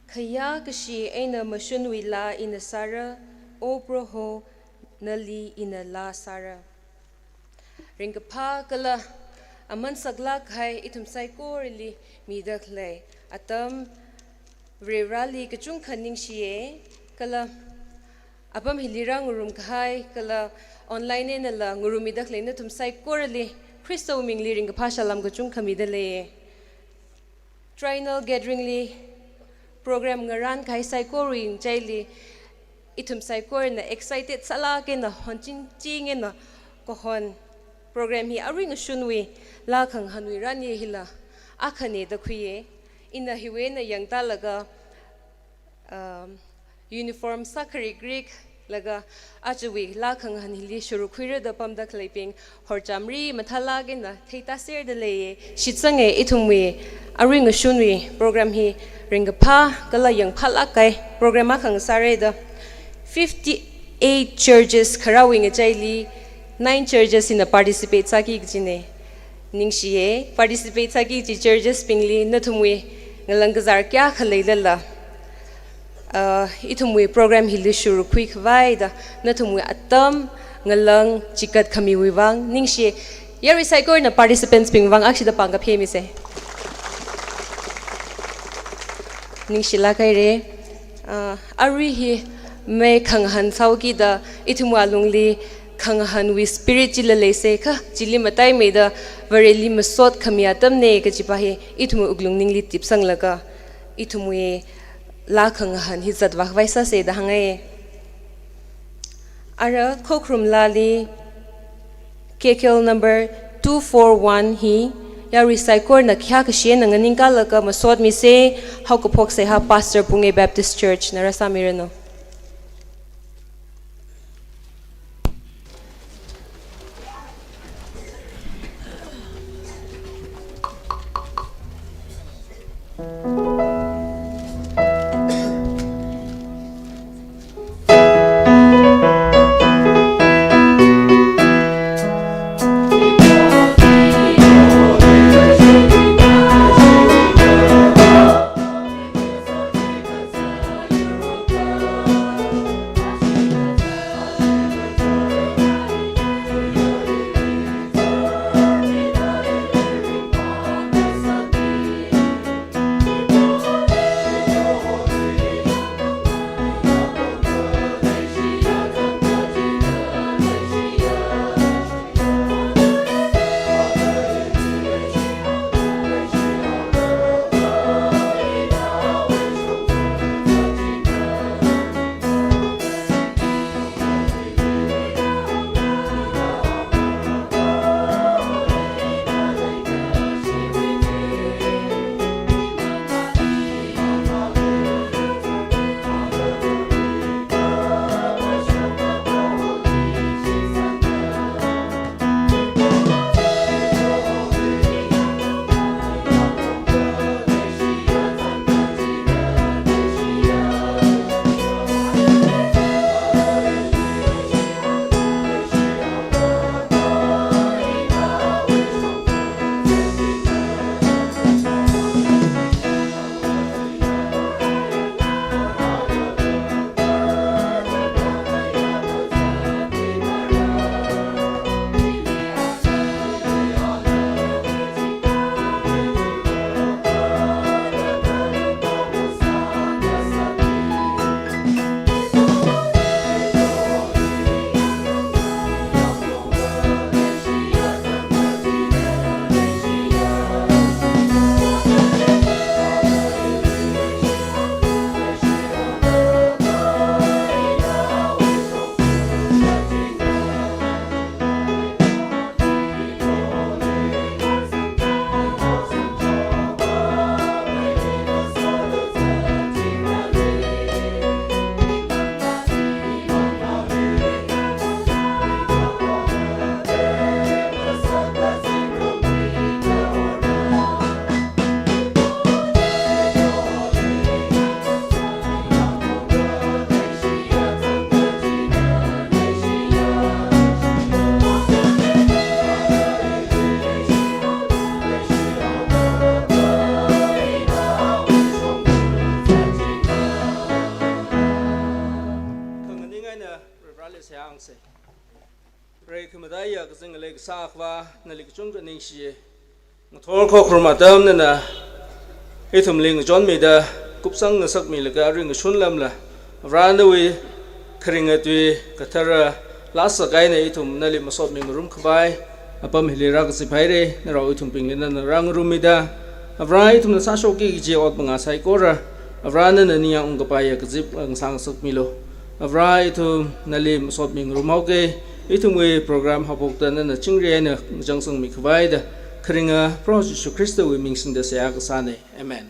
Kaya kashi aina mashunwi la ina sara o broho nali ina la sara. Ringapa kala aman sagla kai itum saiko rili midak lay atam vrerali kachung kaning shiye kala apam hilira ngurum kai kala online na la ngurum midak lay na tum saiko rili Christo mingli ringapa shalam kachung kamidale trinal gathering li program ngaran kai saiko ring jaili itum saiko na excited sala ke na honchin ching na kohon program hi aring shunwi la khang hanwi ran ye hila akhane da khuye ina hiwe na yangta laga uniform sakari greek laga achwi la khang hanili shuru khuire da pam da kleping horchamri mathala ge na theita ser de le shitsange ithumwi aring shunwi program hi ringapha kala yang phala kai program a khang sare da 58 churches kharawing chaili 9 churches in the participate saki jine ningshiye participate saki ji churches pingli nathumwe ngalangazar kya khaleilala ithumwe program hili shuru quick vaida nathumwe atam ngalang chikat khami wiwang ningshiye yari saikor na participants pingwang akshida panga phemi se ningshila kaire ari hi me khanghan sauki da ithumwa lungli khanghan wi spirit chila lese kha chili matai me da vareli masot khamia tamne ka chipa he ithum uglung ningli tipsang laga ithumwe la khanghan hi zatwa vaisa se da hangai ara khokrum lali kekel number 241 hi ya recycle na khya ka she na nganing ka laga masot mi se how ko phok se ha pastor punge baptist church narasa mirano Kumadaya, Zingalek Sakva, Nalikjung Nishi, Torko Chromatum, Nana, Hitum Ling, John Mida, Kupsang, the Sakmilaka, Ring Shunlamla, Ranaway, Kringatui, Katara, Lassa Gaina, Itum, Nali Masot Mingrum Kabai, Upon Hilirak Sipire, Narautum Pingin and Rangurumida, Avritum the Sashoki, Otmanga Saikora, Avran and Nia Ungapaya, Zip and Sang Sakmilo, Avritum Nali Masot Mingrumoke. Itumwe program haboktan na chingriana jangsang mikwaida kringa pro Jesu Kristo we mingsin da saya kasane amen.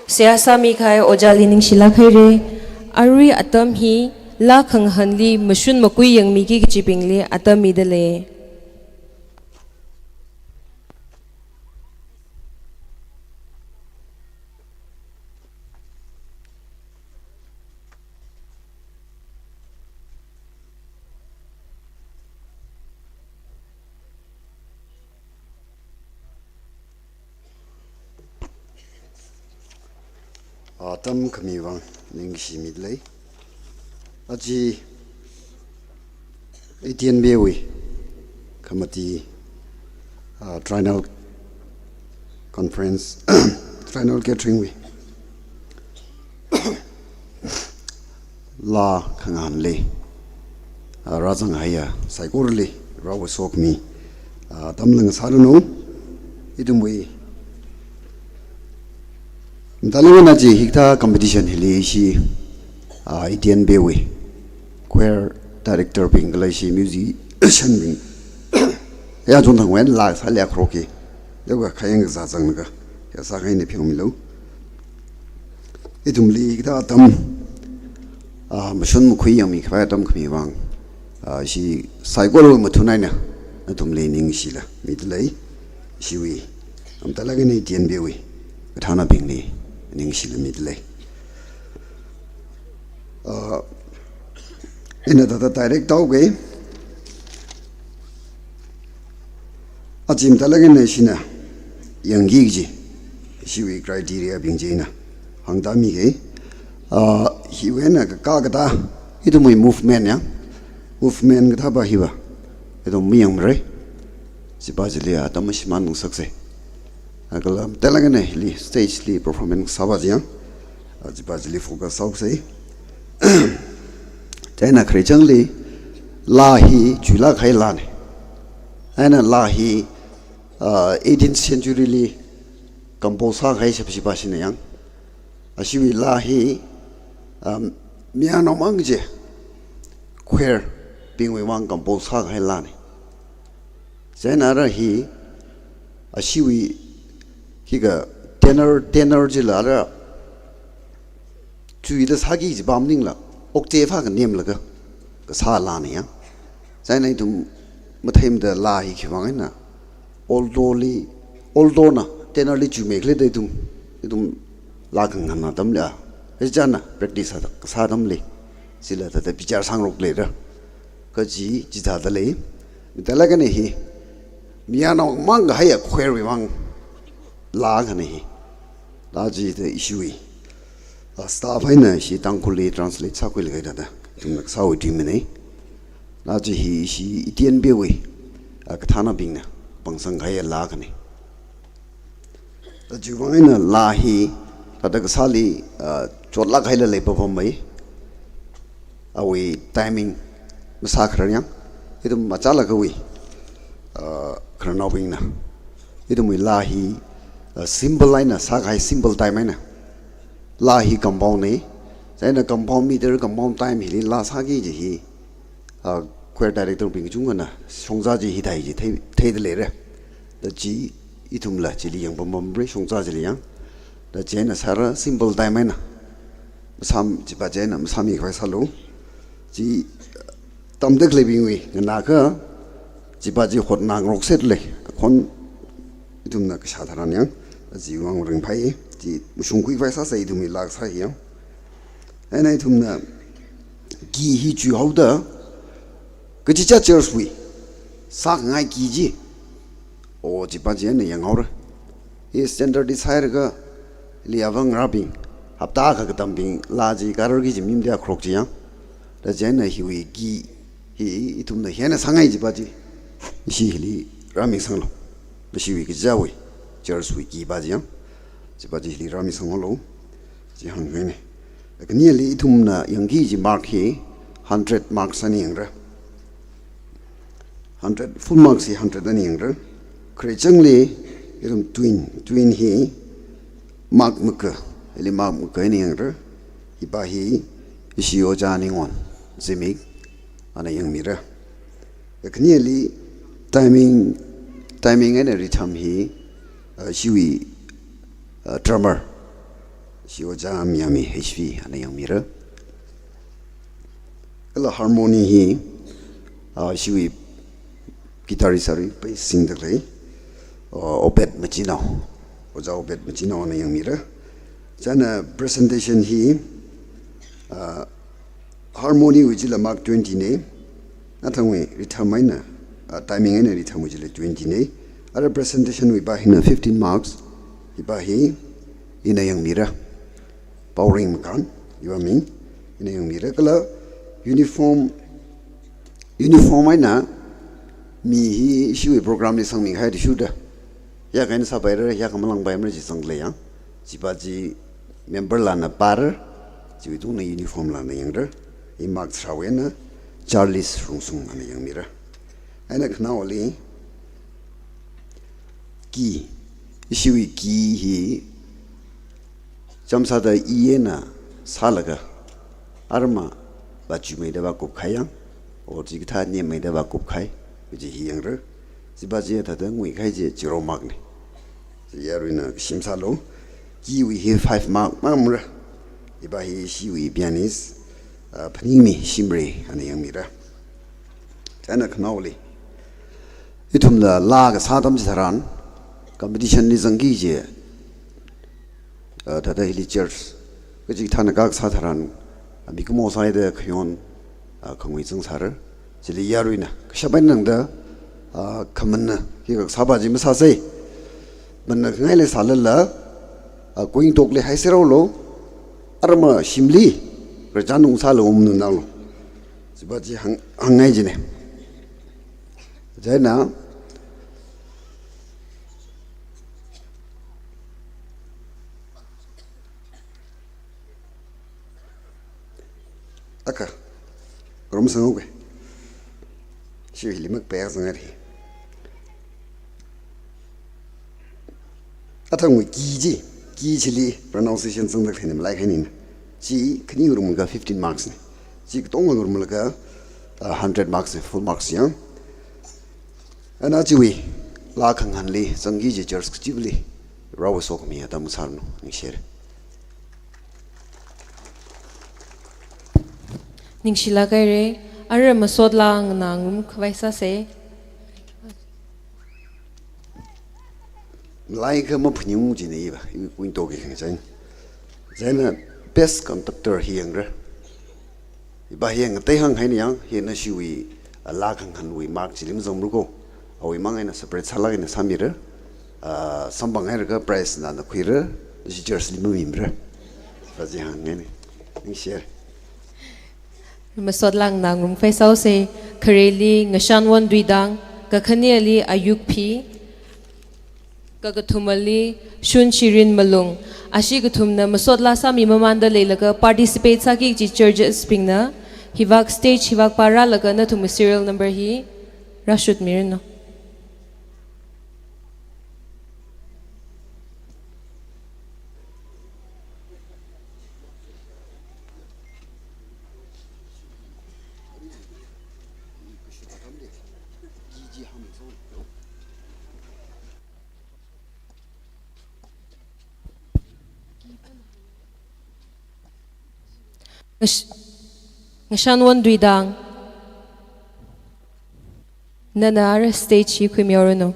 Siasa mikai ojalining sila khaire arui atam hi la khang hanli mashun makui yang miki kichipingli atam midale. Tam kamiwang ning simidlay aji itian bewi kamati triennial conference triennial gathering we la khangan le rajang haya saikor le raw sok mi tamlang sarano idumwe Dalawang aja hikta competition hili si Indian Bewe, choir director Bengali si musician bing. Ya jonang wen la sa liak roki, lewa kaya ng zazang naga, ya sa kaya ni piang milaw. Itum li hikta atam, masun mukui yang mi kaya atam kami wang, si saikolo matunay na, atum li ning sila, midlay, siwi, talaga ni Indian Bewe, katana bingli. Ning sila midlay. Ina tata direct tawag Ajim talaga na sina yang gigi siwi criteria bingji na hangdami ke hiwe na kakata itu may movement ya movement kata ba hiwa itu miyang mre si bajili ata masiman ng sakse kalau talaga na hili stage li performance sabad yang ajibajili focus sauk say China kerjang li lahi jula khai lane ana lahi 18th century li kamposa khai sepsi pasina yang asiwi lahi miano mangje queer pingwe wang kamposa khai lane China ra hi asiwi Higa tenor jila cui da sagi ji bamning la okte fa ga nem la ga sa la ne ya sai nai tum mathaim da la hi khiwang na although na tenor li chu me khle de tum la gang na tam la e jana practice sa dam le sila da bichar sang rok le ra ka ji da da le da ga ne hi miano mang ga ya query wang la ga ne la ji de issue staff hai na si tangkuli translate sa ko le ga da tum nak sa wi tim ne la ji hi si itian be we ka thana bing na pangsang ga ya la ga ne da ji wang na la hi ta da sa li chot la khai le perform mai awi timing masa khra yang itu macha la ga wi khra bing na itu mi la hi symbol line na sa khai symbol time na la hi compound ne sai na compound meter compound time hi la sa gi ji hi choir director bing chung na songja ji hi dai ji thei de le re da ji itum la ji li yang bom bre songja ji li yang da je na sara symbol time na sam ji ba je na sam mi khoi sa lo ji tam de le bing wi na ka ji ba ji hot nang rok set le kon itum na ka sa tharan yang ji wang ring phai ji musung kui vai sa sai itum mi lak sa yang ana itum na gi hi ju hau da ka ji cha chers wi sa ngai gi ji o ji ba je ne yang hau ra is standard desire ga li awang rabing hafta ka tamping laji karor ki jimnim dia krok ji yang da jena hiwi gi hi itum na hena sangai ji baji shi hili rami sanglo da shi wi ki jawi chers wi gi baji yang ji baji hili rami sanglo ji hang ne da ni li itum na yang gi ji mark hi 100 marks ani yang ra 100 full marks hi 100 ani yang ra kre changli itum twin hi mark muka ili mark muka ni yang ra hi ba hi isi oja ni ngon zimik ana yang mira kni li timing ene rhythm hi shiwi drummer shi oja miami hv ana yang mira ala harmony hi shiwi guitarist ari bass sing the lay obet machino oja obet machino ana yang mira jana presentation hi harmony which is mark 20 ne nathangwe rithamaina timing ene ritham which is 20 ne other presentation we ba hina 15 marks iba hi ina yang mira powering makan you mean ina yang mira kala uniform aina mi hi issue program ni sangming hai issue da ya kain sa bai ya kamalang bai mre ji sangle ya jibaji member la na par ji tu na uniform la na yang da i mark trawena charles rungsung ana yang mira ana khna oli ki ishiwi ki hi jamsa da iena salaga arma ba chu me da ba ko khayang or ji tha ni me da ba ko khai ji hi yang ra ji ba ji ta da ngui khai ji zero mark ni ji yaruina simsalo ki we have 5 mark mamra iba hi shiwi pianist panimi shimre ana yang mira ana knauli itum la ga sadam saran competition ni zangi je tada hili church ji thana ga sadharan bikumo sai de khyon khongwi chung sar jili yaruina shaban nang da khamanna ki ga sabaji ma sa sai manna ngai le salala going tokle haisero lo arma shimli Rajanung salo umnu nalo, sebab je hangai je ne. Jadi na, aka, rom sangu ke, si limak payah sangat hi. Atang ki chili pronunciation sangat ni malai ni. Ji kini ngurung ga 15 marks ni ji tong ngurung ga 100 marks full marks yang ana jiwi la khang han li zangi ji church jibli raw sok mi ata musar no ni share ning shila kai re ar masod lang nangum khwaisa se like mo phnyung ji nei ba i kuin to ge khang zaina best conductor hiang ra iba hiang te hang hai niang hi na shiwi la khang han wi mark chilim zom ru ko awi mangai na separate sala na samira sambang hai ra price na na khuira ji jersey mu imra ba ji hang ne ni share masod lang nangum faisau se khareli ngashan won duidang ka khaniali ayuk phi ka gathumali shun shirin malung ashi guthumna masodla sami mamanda leilaga participate saki ji churches pingna hivak stage hivak para laga na thum serial number hi rashut mirno ngashan won duidang nanar stage hi khimiorono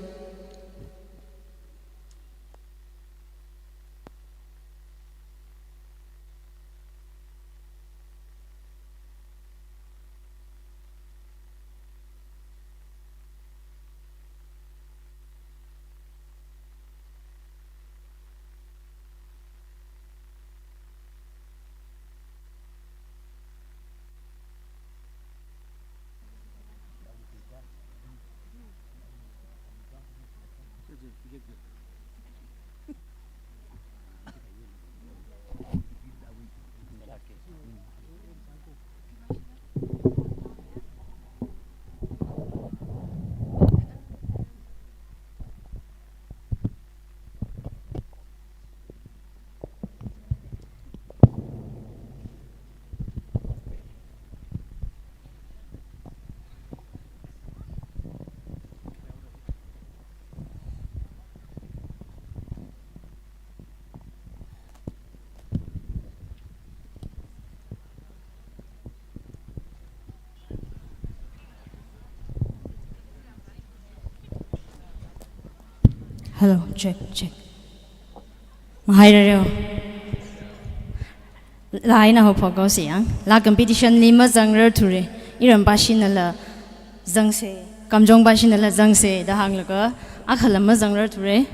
Hello, check, check. Mahayaryo. Lai na ho phogo siang. La competition ni ma zangrer thure. Iram bashin la zangse. Kamjong bashin la zangse da hang laga. Akhala ma zangrer thure.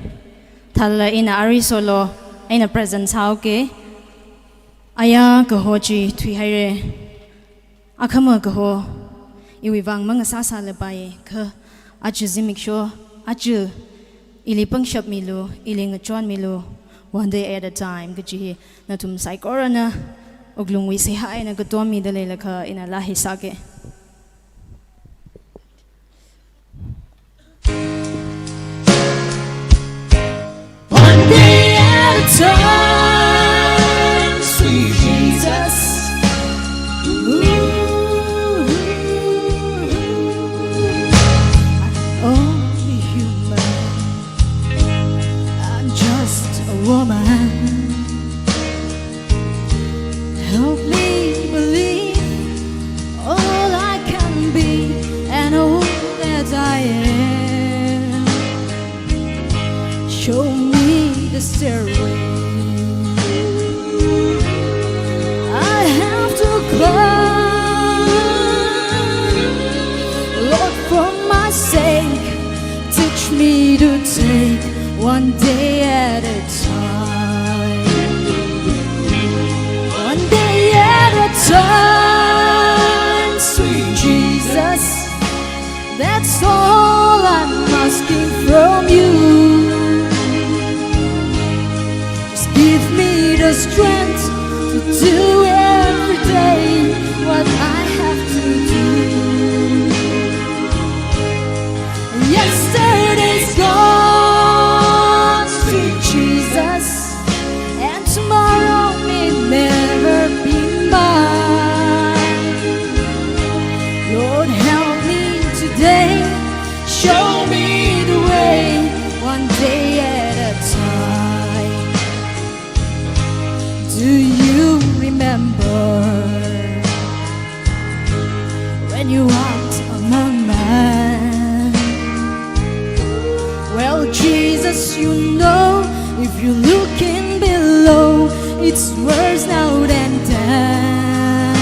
Thalla ina ari solo. Aina present how ke. Aya ka ho chi thui haire. Akhama ka ho. Iwi wang mang sa sa le bai ka. Achu zimik sho. Achu ilipang shop milu. Iling chon milu. One day at a time, gaji na tum saikora na uglung wi say hi na gato mi dale laka ina lahi sake. One day at a time, sweet Jesus. Only human. I'm just a woman. Help me believe all I can be and all that I am. Show me the stairway I have to climb. Lord, for my sake, teach me to take one day at a time. One day at a time, sweet Jesus. That's all I'm asking from you. Just give me the strength to do every day what I have to do. Yesterday's gone, sweet Jesus, and tomorrow may never be mine. Lord, help me today, show me the way, one day at a time. Do you remember when you walked among men? Well, Jesus, you know, if you're looking below, it's worse now than then.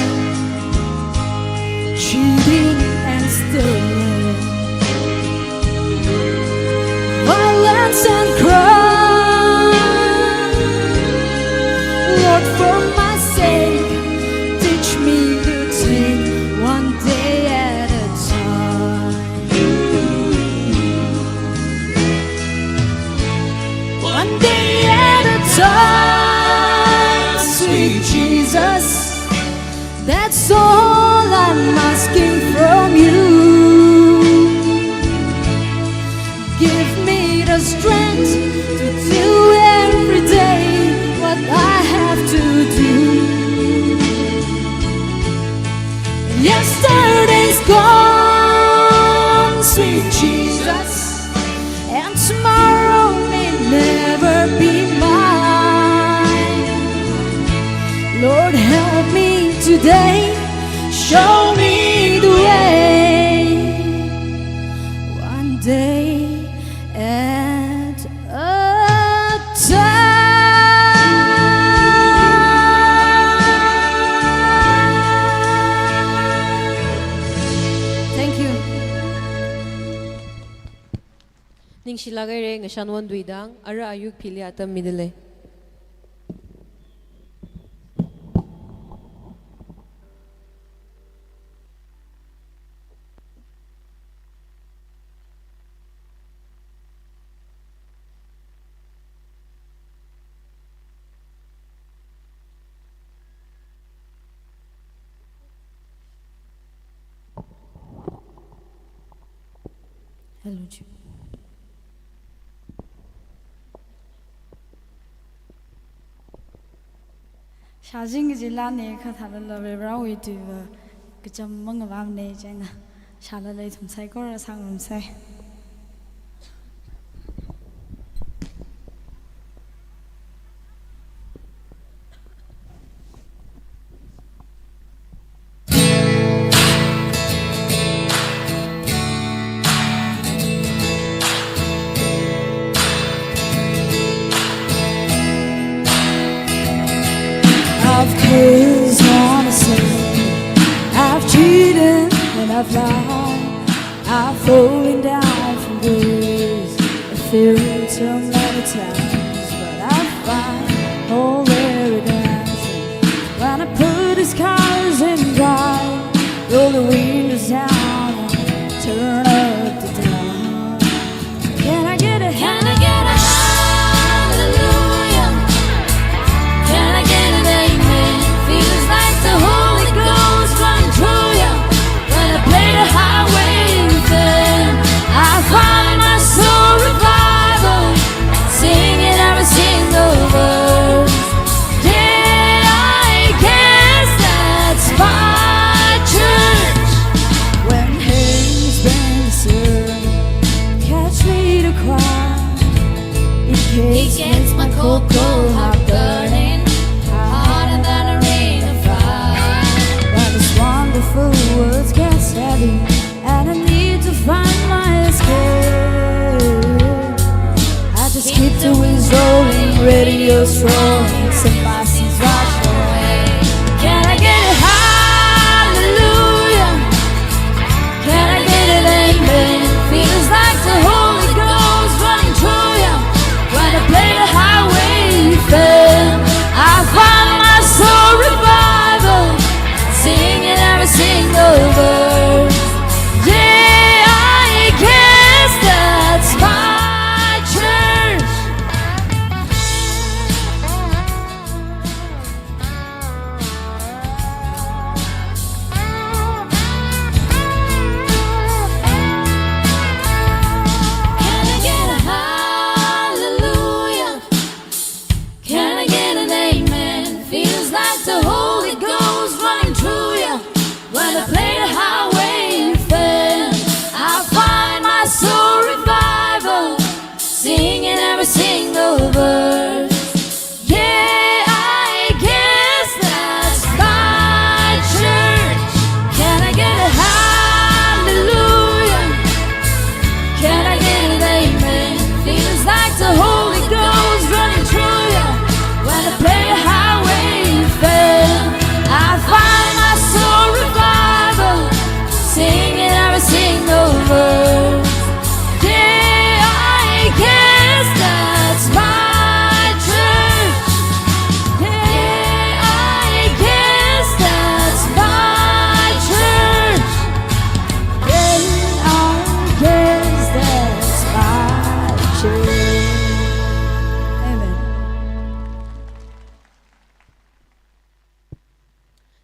Cheating and stealing, violence and crime. Lord, for my sake, teach me to take one day at a time. One day at a time, sweet Jesus. That's all I'm asking from you. Give me the strength to do every day what I have to do. Yesterday's gone, sweet Jesus, and tomorrow may never be mine. Lord, help me today, show me the way, one day at a time. Thank you. Ning silagay re nga shanwan duidang ara ayuk piliatam midele. Hello, Jim. Shajing Zilla ne Katala Rawi to Gajamong of Amnage and Shalala from Psychora Sangum say. lifeline. I'm falling down from grace. I feel so many times, but I find all the redemption when I put his colors in drive. Roll the windows down and turn up the dial. Can I get a Can I get a hallelujah? Can I get an amen? Feels like the Holy Ghost running through you. When I play the highway anthem, I find my soul revival, singing every single verse. Yeah, I guess that's my church. when heaven's been served? Catch me to cry. It gets my cold, cold heart burning harder than a ring of fire. When this wonderful words gets heavy and I need to find my escape, I just keep the winds rolling, radio strolling, set my sins wash away. Can I get a hallelujah? Can I get an amen? Feels like the Holy Ghost running through you. When I play the highway anthem, I find my soul revival, singing every single verse. Yeah, I guess that's my church. Can I get a hallelujah? Can I get an amen? Feels like the Holy Ghost running through you. When I play the highway anthem, I find my soul revival, singing every single verse. Yeah, I guess that's my church. Can I get a hallelujah? Can I get an amen? Feels like the Holy Ghost running through you. When I play a highway anthem, I find my soul revival, singing every single verse. Yeah, I guess that's my church. Yeah, I guess that's my church. Yeah, I guess that's my church. Amen.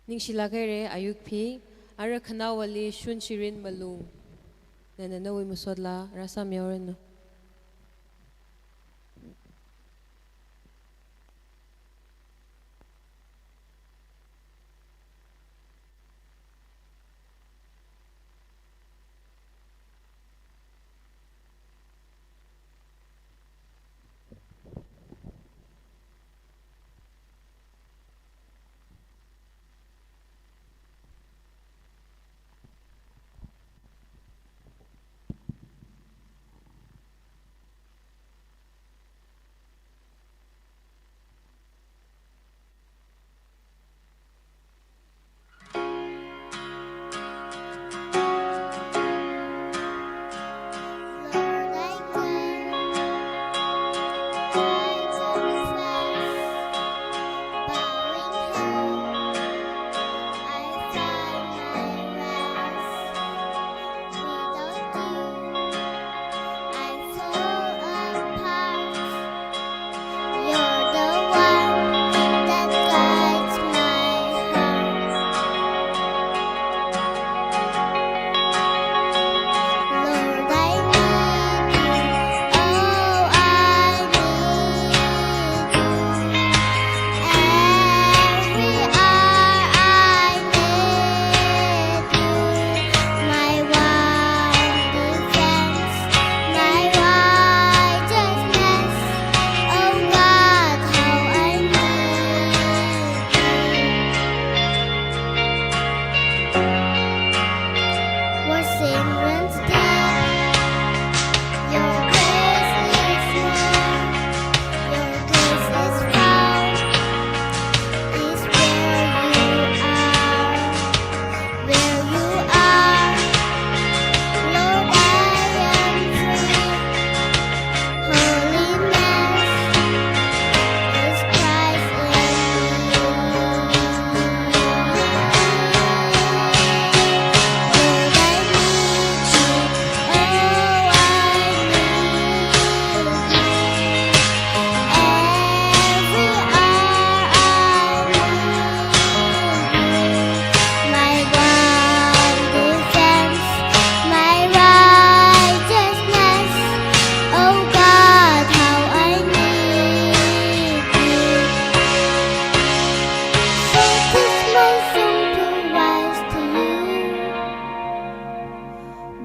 Ningshilagere ayuk phi ara khanawali shun shirin malu nana nawi musodla rasa myoren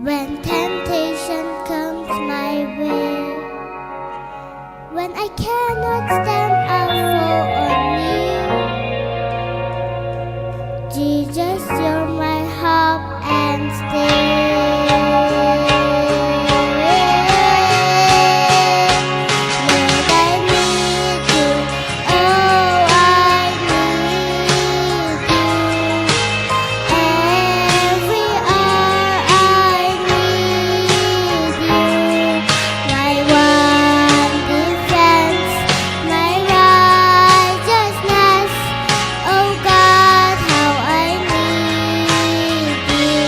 When temptation comes my way, when I cannot stand, I'll fall on you. Jesus, you're my hope and stay. Lord, I need you. Oh, I need you. Every hour I need you. My one defense, my righteousness. Oh God, how I need you.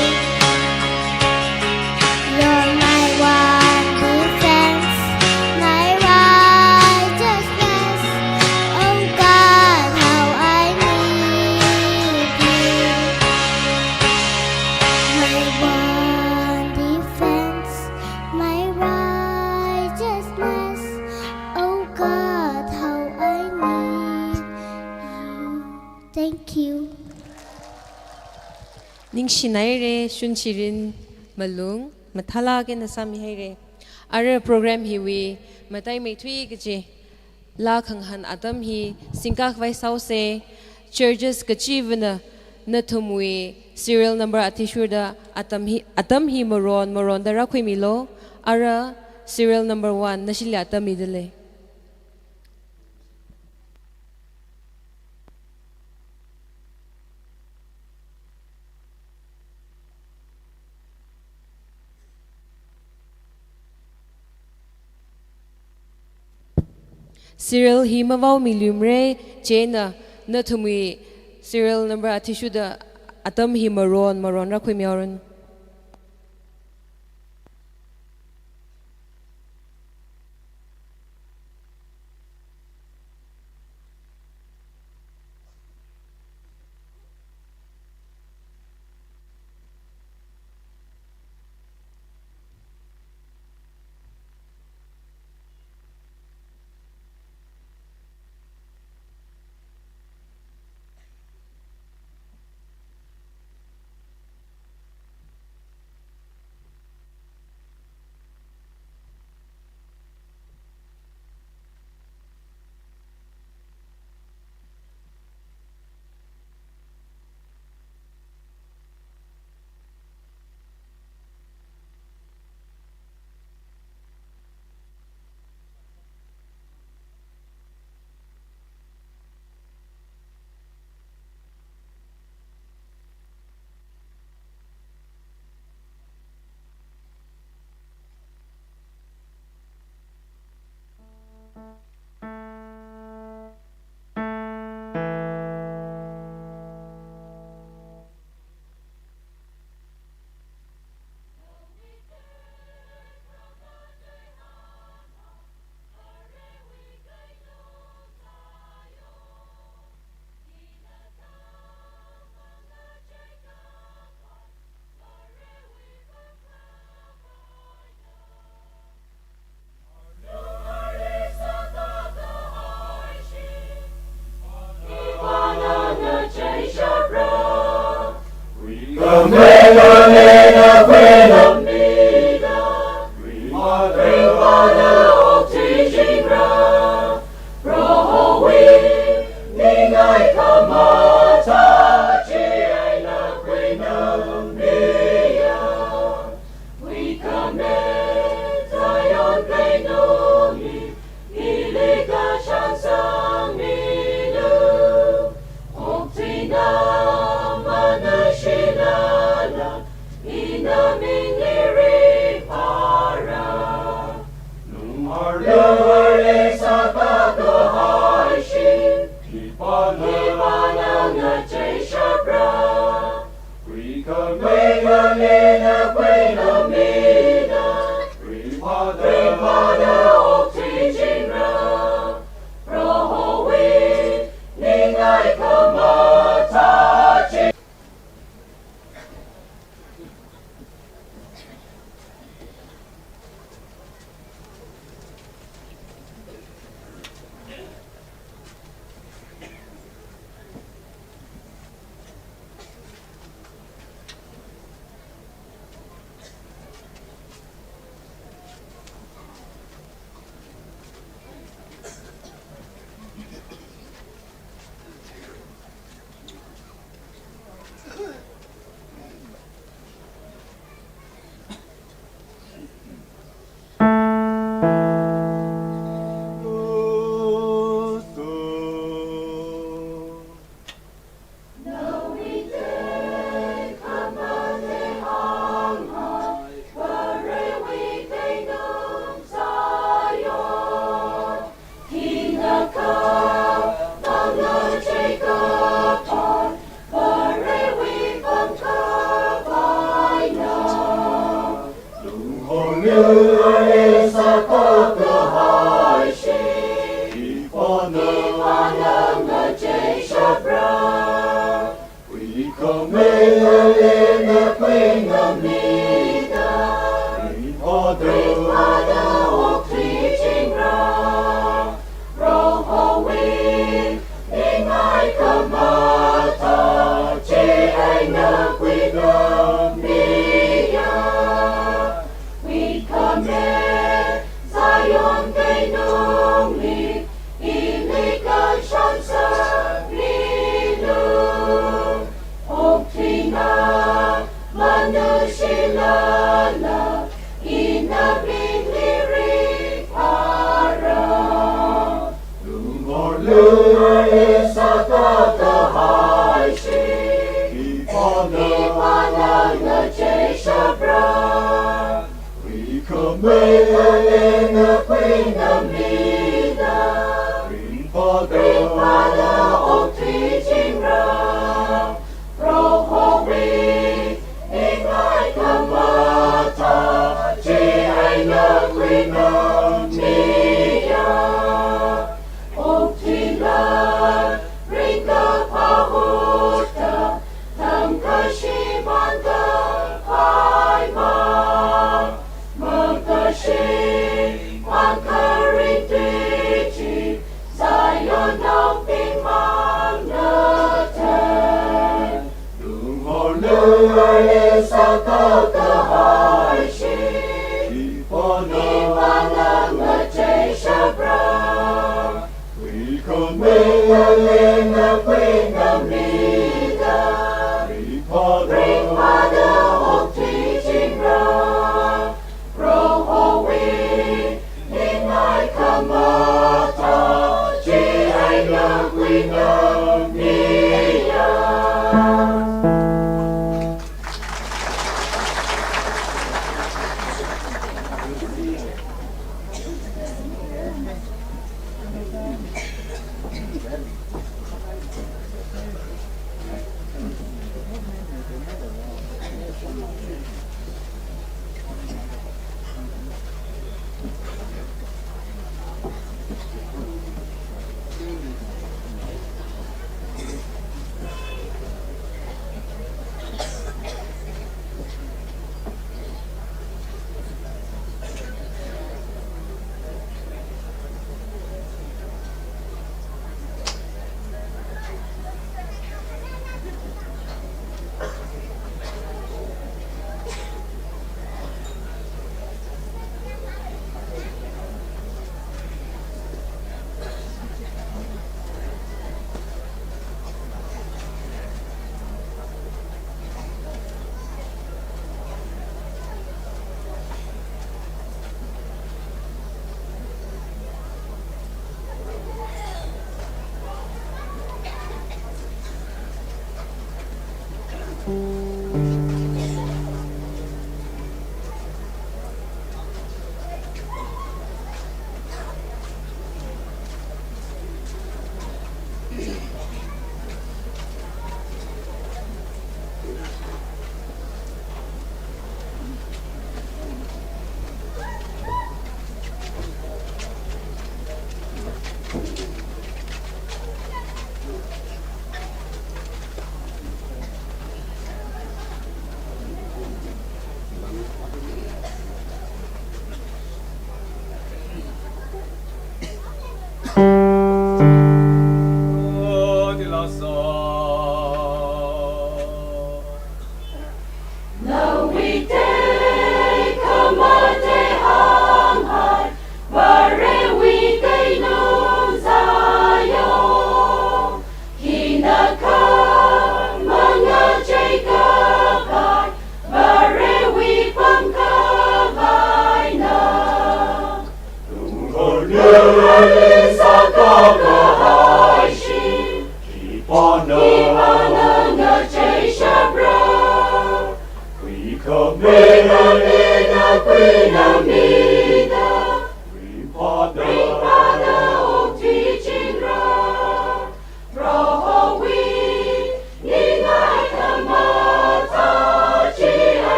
You're my one defense, my righteousness. Oh God, how I need you. My one defense, my righteousness. Oh God, how I need you. Thank you. Ning shinaire shun chirin malung mathala ke nasami haire. Are program hiwi matai mai thui ke la khang han atam hi singkak vai sauce churches kachivna nathumwi serial number atishuda atam hi moron da rakhui milo ara serial number 1 nashila atam idele. Serial himavau milumre chena nathumwi serial number atishuda atam hi moron rakhui miaron. Ina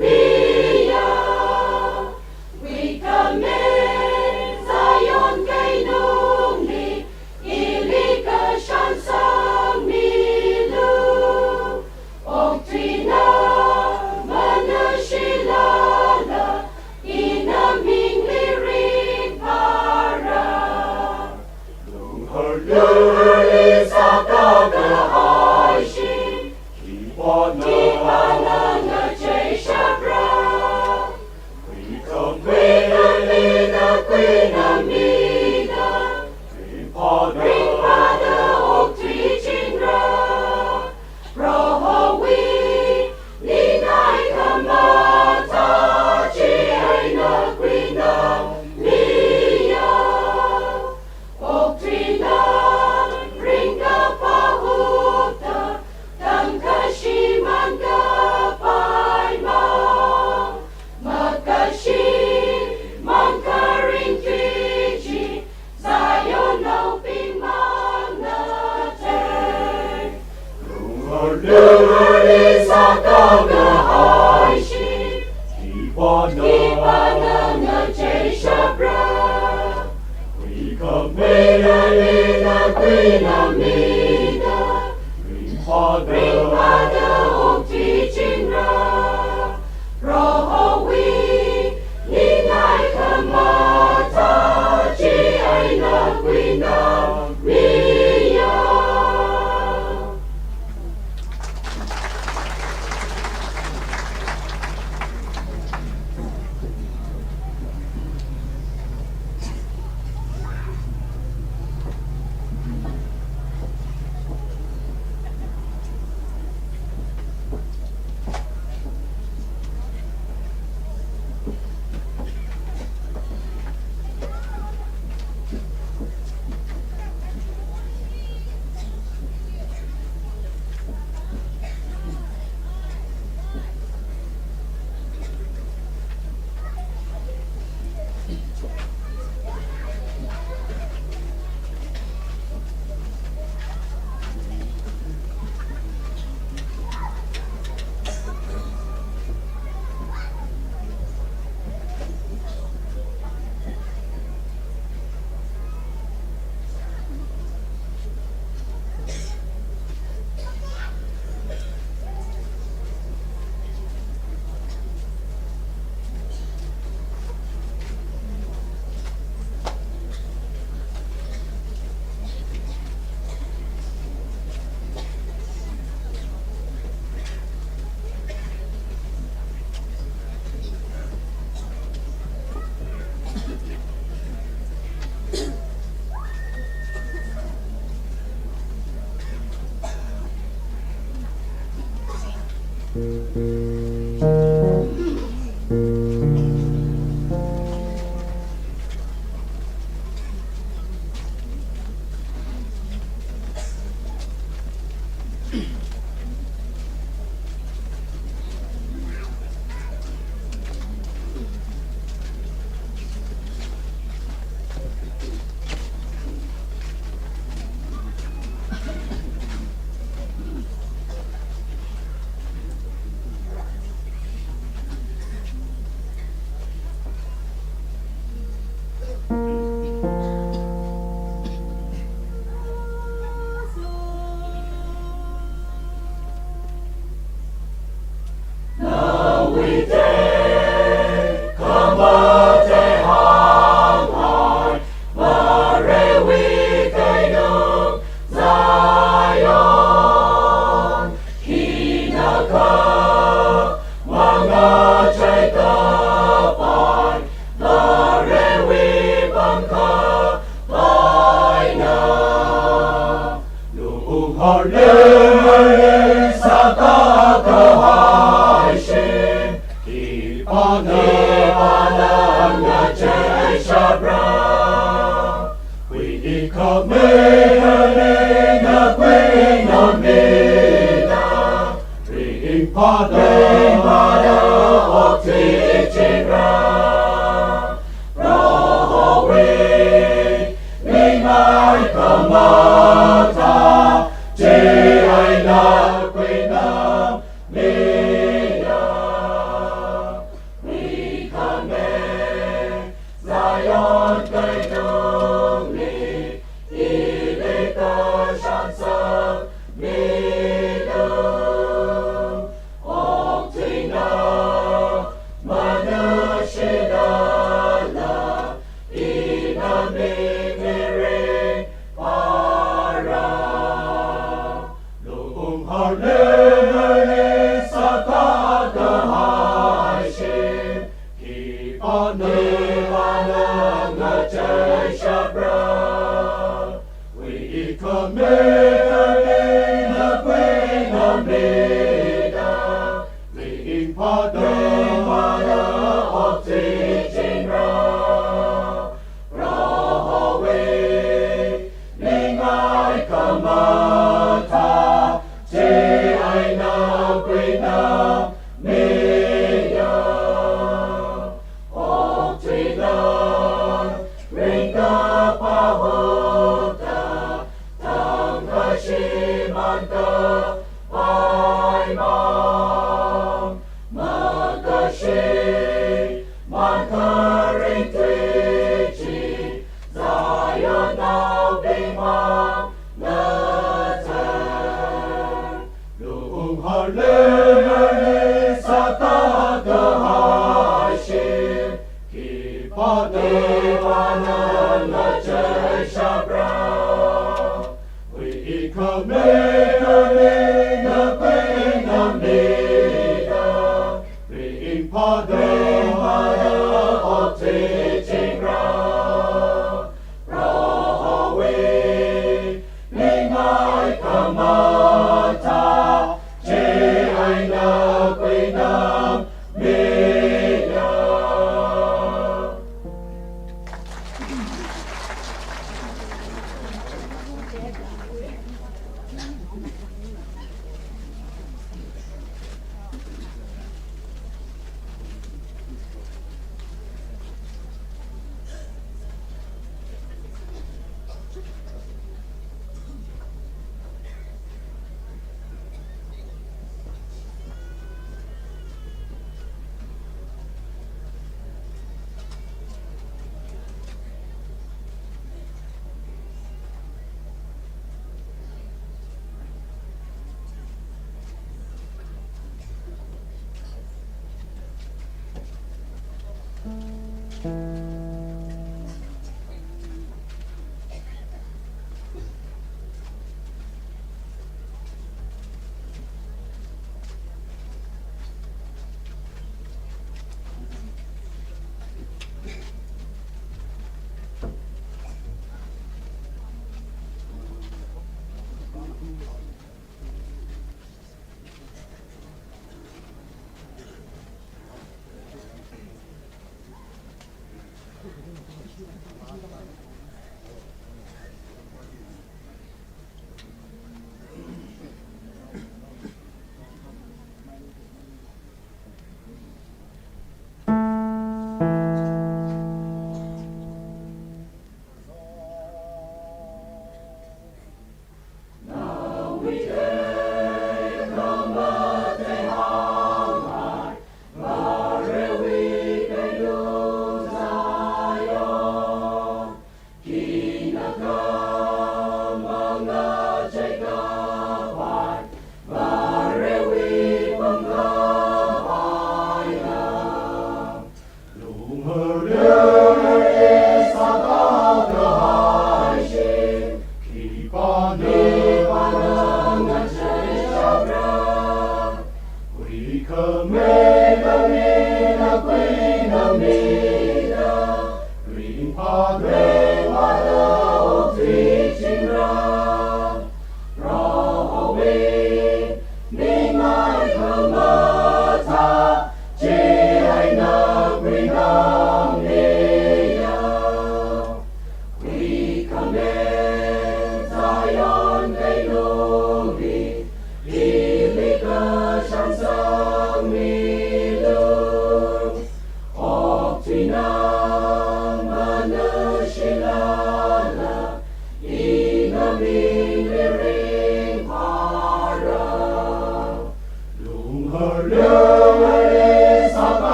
Mia Shimanta, Bye, Bye.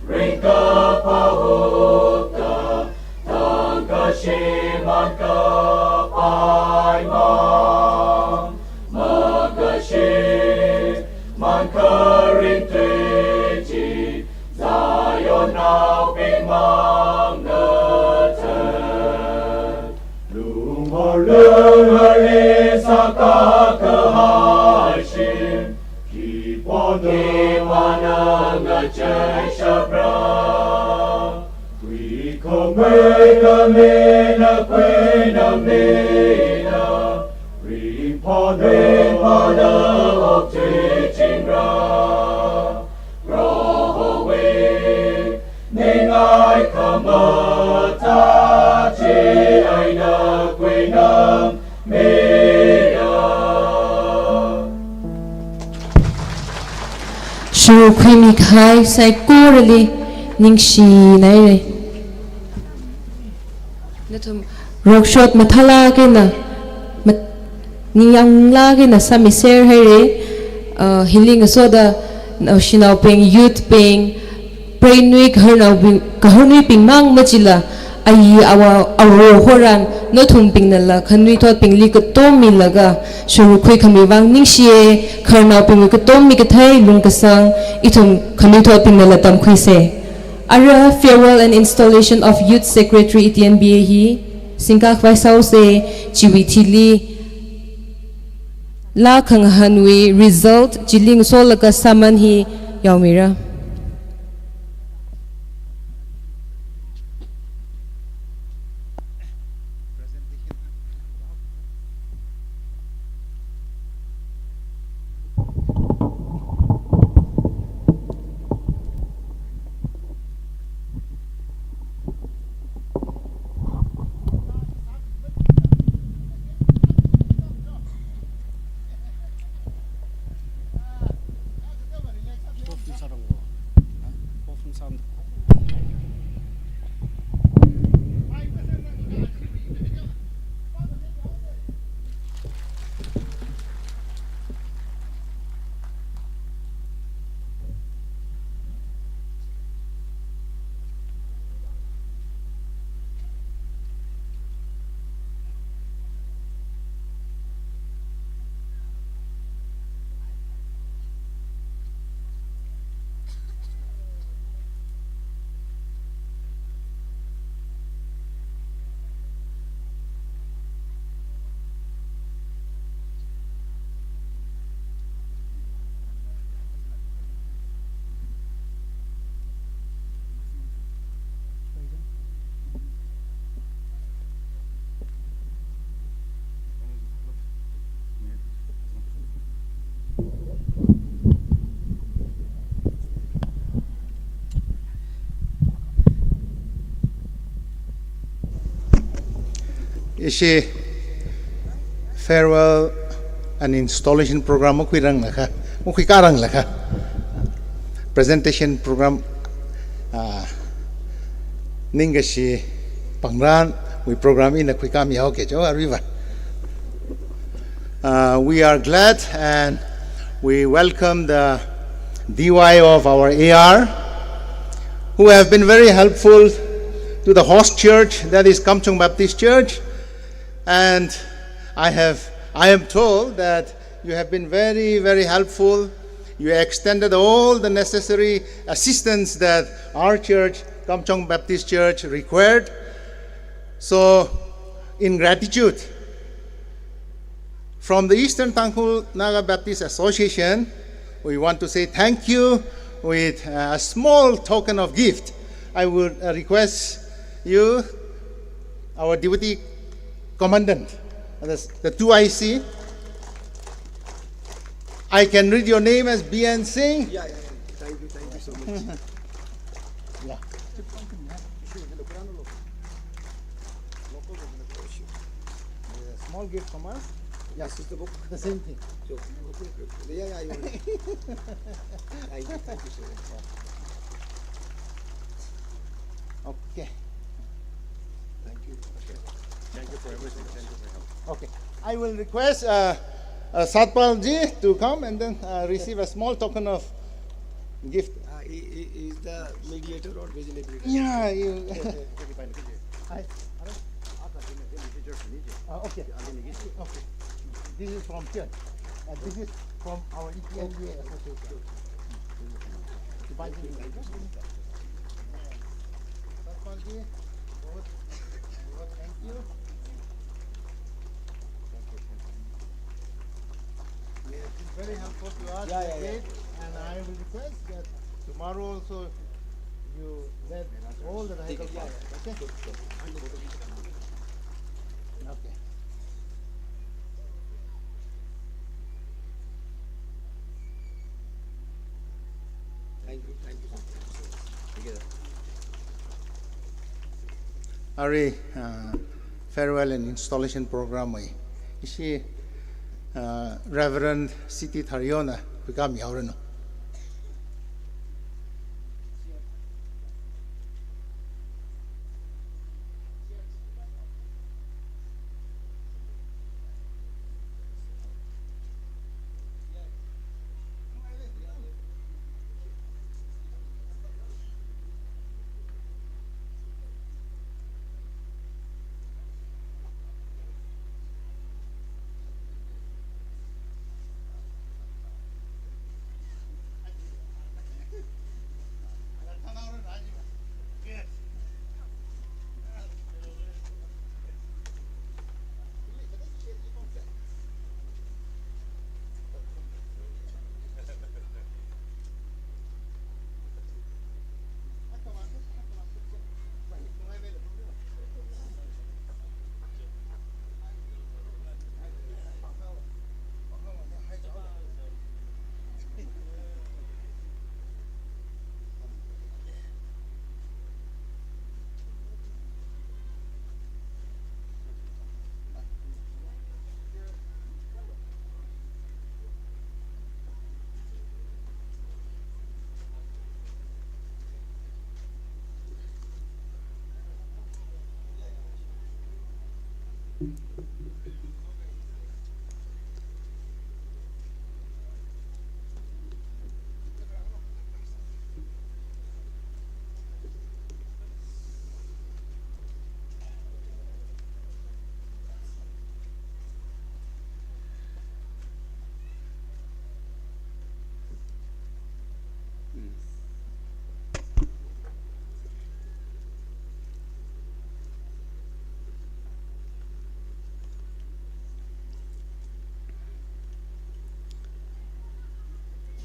Ring the power. Shuru khui mi khai sai korali ning shi nai re. Natum rockshot mathala ke na niyang la ke na sami share hai re healing so da shinau ping youth ping brain week her now kahuni ping mang machila ai awa horan no thum ping na la khanui thot ping li ko tom mi laga shuru khui khami wang ning sie kharna ping ko tom mi ka thai lung ka sang ithum khanui thot ping na la tam khui se ara farewell and installation of youth secretary Etienne Biehi singka khwai sau se chiwi thili la khang hanui result jiling so la ka saman hi yaumira. Isi farewell and installation program mukui rang laka mukui karang laka presentation program ningashi pangran we program in a quick am yao ke jo arriva. We are glad and we welcome the DY of our AR who have been very helpful to the host church, that is Kamchong Baptist Church. And I am told that you have been very, very helpful. You extended all the necessary assistance that our church, Kamchong Baptist Church, required. So, in gratitude, from the Eastern Tangkhul Naga Baptist Association, we want to say thank you with a small token of gift. I would request you, our deputy commandant, the 2IC. I can read your name as BN Singh. Yeah. Thank you so much. Yeah. Small gift from us. Yes, it's the book. The same thing. Yeah, you thank you so much. Okay. Thank you. Okay. Thank you for everything. Thank you for your help. Okay. I will request Satpal ji to come and then receive a small token of gift. He is the mediator or vigilante? Yeah, you. Okay. Okay. This is from church. This is from our EPNBA association. Satpalji, thank you. You have been very helpful to us, and I will request that Tomorrow also you let all the vehicle pass. Okay? Okay. Our farewell and installation program may isi Reverend Siti Thariona become yaurano.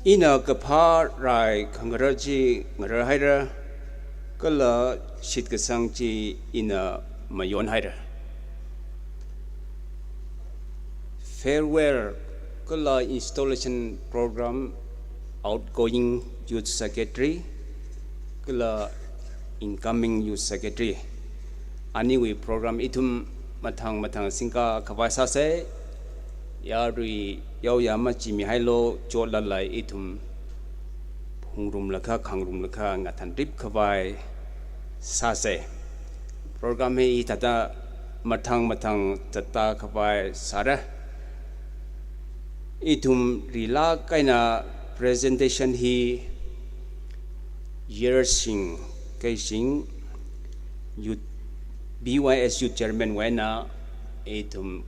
Ina kapha rai khangaraji ngarahaira kala shitkasangji ina mayon haira farewell kala installation program outgoing youth secretary kala incoming youth secretary anyway program itum matang singka kawasa se yari yaw yama chimi hailo chola lai itum phungrum lakha khangrum lakha ngathan trip khawai sase program he tata matang tata khawai sara itum rila kaina presentation he yersing kaising youth BYSU chairman wena itum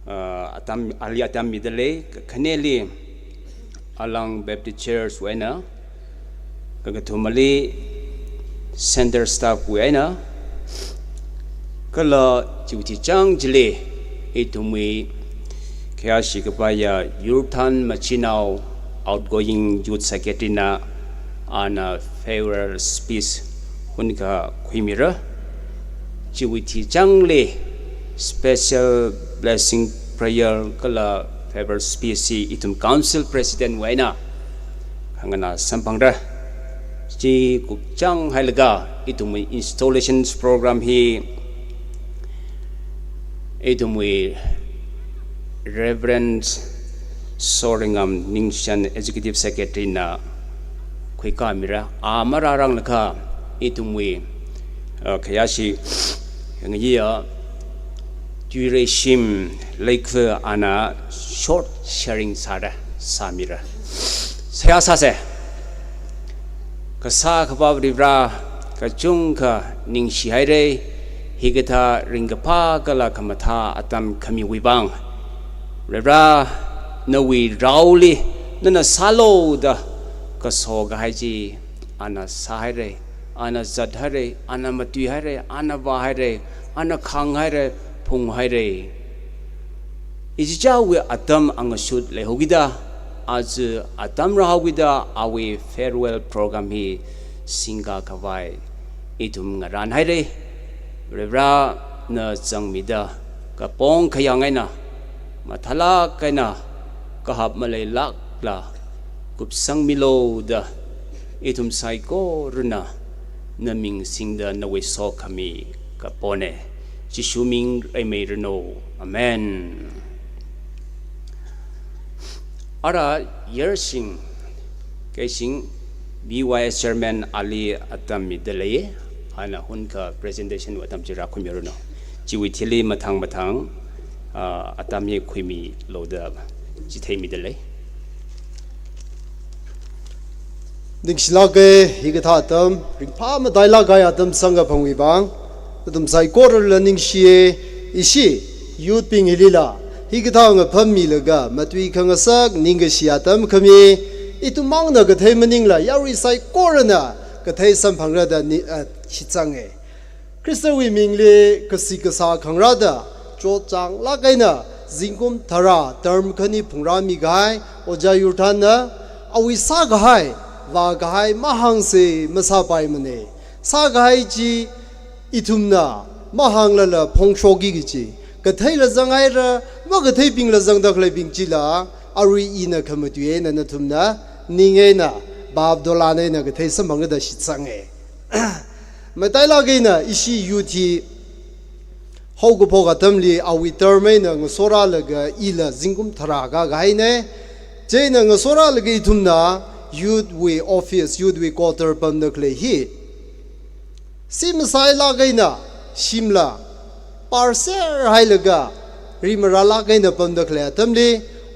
atam midale kaneli along Baptist church wena kagatumali center staff wena kala chuti chang jile itumwi kaya shikapaya Yurtan Machinao outgoing youth secretary na ana favor speech hunka khimira chuti changle special blessing prayer kala favor species itum council president waina hangana sampangra chi kukchang hailaga itum installations program hi itum Reverend Soringam Ningshan executive secretary na kuika mira amararang laka itum kayashi ngiya duration like ana short sharing sada samira saya sase kasa khababra kachung ka ningshi haire higata ringapa kala kamatha atam khami wibang rebra nawi rauli nana salo da kaso gaiji ana sahire ana zadhare ana matu haire ana bahare ana khang haire phung haire ijja we atam ang sud le hogida आज atam rahawida awe farewell program hi singa kawai itum ngaran haire revra na changmida ka pong khayangai na mathala kaina kahap malay lak la kupsang milo da itum saiko runa naming singda nawe so kami kapone chisuming ay may reno amen ara yersing kaising BYS chairman Ali Atam Midalay ana hunka presentation watam jira khumirono jiwi thili mathang Atam ye khumi loda jithai Midalay Dingsilage higathatam ringpa ma dialogue atam sanga phangwi bang tum sai kor learning shie ishi youth ping hilila higathang phammi laga matwi khangasak ninga siatam khami itumang na gathai maning la yawi sai korana gathai samphangra da ni chichange Krista wi mingle kasikasa khangra da cho chang la kaina zingkum thara term khani phungrami gai oja yurthan na awi sa gai wa gai mahang se masa pai mane sa gai ji itumna mahang la la phongshogi gi ji gathai la zangai ra ma gathai ping la zang da khlai ping ji la ari ina khamatue na na thumna ninge na bab dolane na gathai samang da shi change matai la ge na ishi yuthi hogo phoga tamli awi terme na ngosora la ga ila zingum thara ga gai ne je na ngosora la ge thumna youth we office youth we quarter pam da khle hi sim sai la ge na shimla parser hai la ga rimara la ge na pam da khle tamli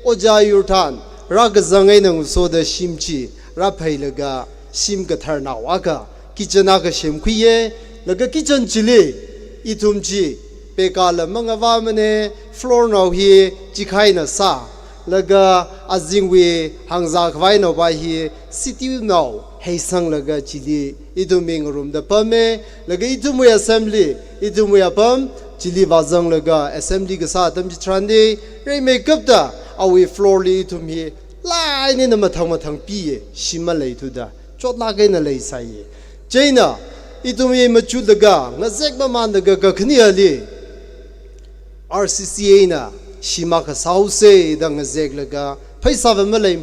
oja yurthan rag zangai na so da shimchi ra phai la ga sim ka thar na wa ga kitchen ga shem khiye la ga kitchen chili itumchi pekala mangawa mane floor now hi chikhai na sa laga azingwe hangza khwai no ba hi city now heisang laga chili iduming room da pame laga idumwe assembly idumwe apam chili wazang laga assembly ga sa tam chitrande re makeup da awi floor li tum hi lai ne na mathang pi shima lei thu da chot la ge na lei sai jaina idumwe machu daga ngazek ba man daga ga khni ali RCCA na shima ka sause da ngazek laga phaisa ba malai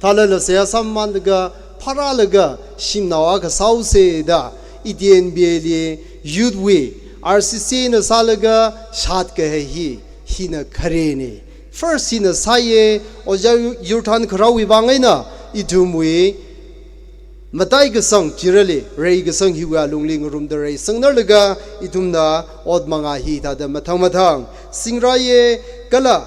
thala la se samman daga phara laga shimnawa ka sause da IDNBA li youth way RCCA na salaga shat ka hi hina khare ne first hina saye oja yurthan kharawi bangai na idumwe matai ga sang chirale rei ga sang hiwa lungling rum da rei sangnar laga itumna od manga hi ta da mathang singraye kala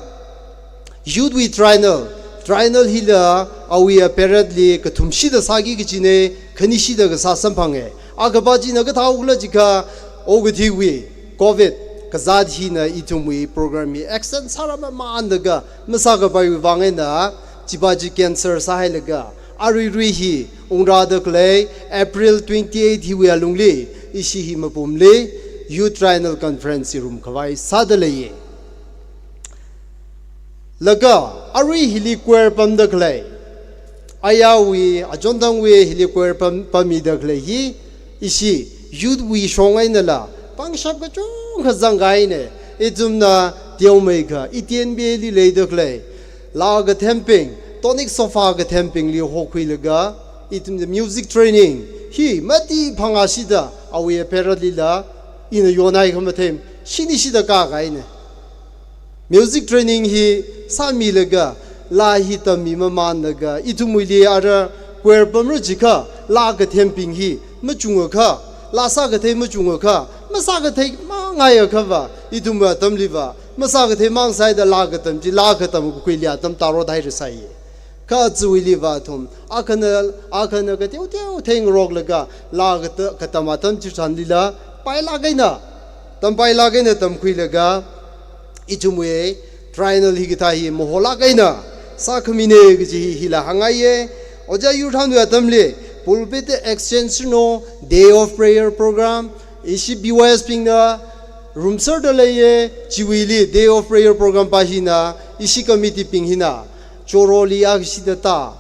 youth we trianal hila awi apparently ka thumshi da sagi gi chine khanishi da ga sa samphange agabaji na ga thawula jika ogthi we covid ka zad hi na itumwi program hi action sarama man daga masaga bai wangai na chibaji cancer sa hai laga ari hi ungra da klei April 28 hi we alungli ishi hi mapumle youth trianal conference room khawai sadale laga ari hili kwer pam da klei ayawi ajondang we hili kwer pam da klei hi ishi youth we shongai na la pangshap ka chung khazang gai ne itumna tiomei kha IDNBA li le da klei la ga temping tonic sofa ga temping li hokhui laga itum the music training hi mati phanga sida awi apparently la in yonai khamathem shini sida ka gai ne music training hi sami laga la hi tami maman laga itumui li ara kwer pamru jika la ga temping hi machunga kha la sa ga thei machunga kha masa ga thei ma ngai kha ba itumba tamli ba masa ga thei mang sai da la ga tam ji la ga tam ku lia tam taro dai sai ka zui li va thum akhana ga tiu theng rok laga la ga ta katama tam chi chan li la pai la gaina tam khui laga itumwe trianal hi gita hi mohola gaina sa khmine gi hi la hangai oja yurthan ya tamle pulpit exchange no day of prayer program ishi BYS ping na room sir da le jiwili day of prayer program pa hi na ishi committee ping hi na choroli agsidata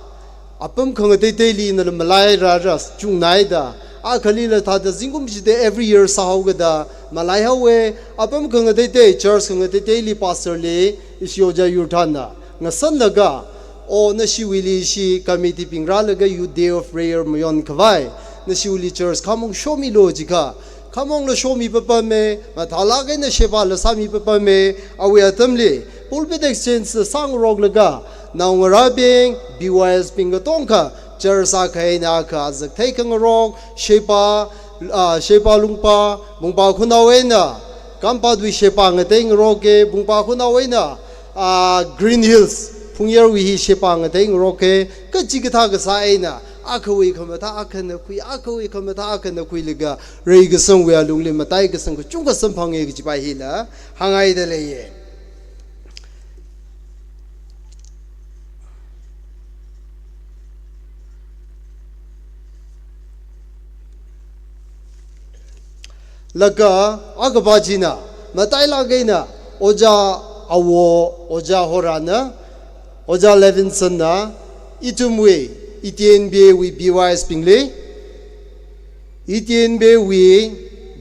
apam khang daily na malai raras chung naida akhali la thada zingum jide every year sahogada malai hawe apam khang daily church khang daily pastor le isyoja yurthana ngasan laga o na shiwili shi committee pingra laga you day of prayer mayon khawai na shiwili church khamong show me logika khamong lo show me papa me mathala ga na sheba la sami papa me awe atamle pulpit exchange sang rog laga now rabing BYS pinga tongka chersa khai na ka zak thai kang rog shepa lungpa bungpa khunawena kampa dwi shepa ngateng roge bungpa khunawena Green Hills Pungyar wi shepa ngateng roge ka jigtha ga saina akhawi khamata akhana kui akhawi khamata akhana kui liga rei ga sang wa lungli matai ga sang chung ga sam phange gi ba hila hangai de le ye laga agabajina matai lagaina oja awo oja horana oja Levinson na itumwe itnb wi BYS pingle itnb wi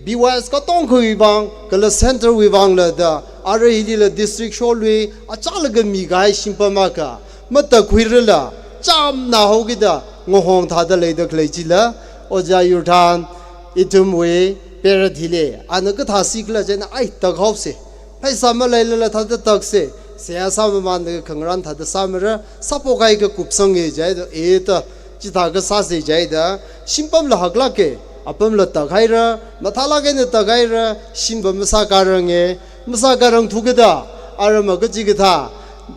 BYS ka tong khoi bang kala center wi bang la da are hili la district sholwe achalaga mi gai simpama ka mata khuirla cham na hogida ngohong thada leida khleijila oja yurthan itumwe Peradhile, Anaka Sikla Jen I tug house. Pay summer la Tata Tuxe, Sea Samaman the Kangaran had the summer, Sapokaika Kupsang Jada, Eta, Chitaka Sasi Jada, Shimpam la Haglake, Apam la Tagaira, Matalagan the Tagaira, Shimba Masakarange, Masakarang Tugada, Aramagajigata,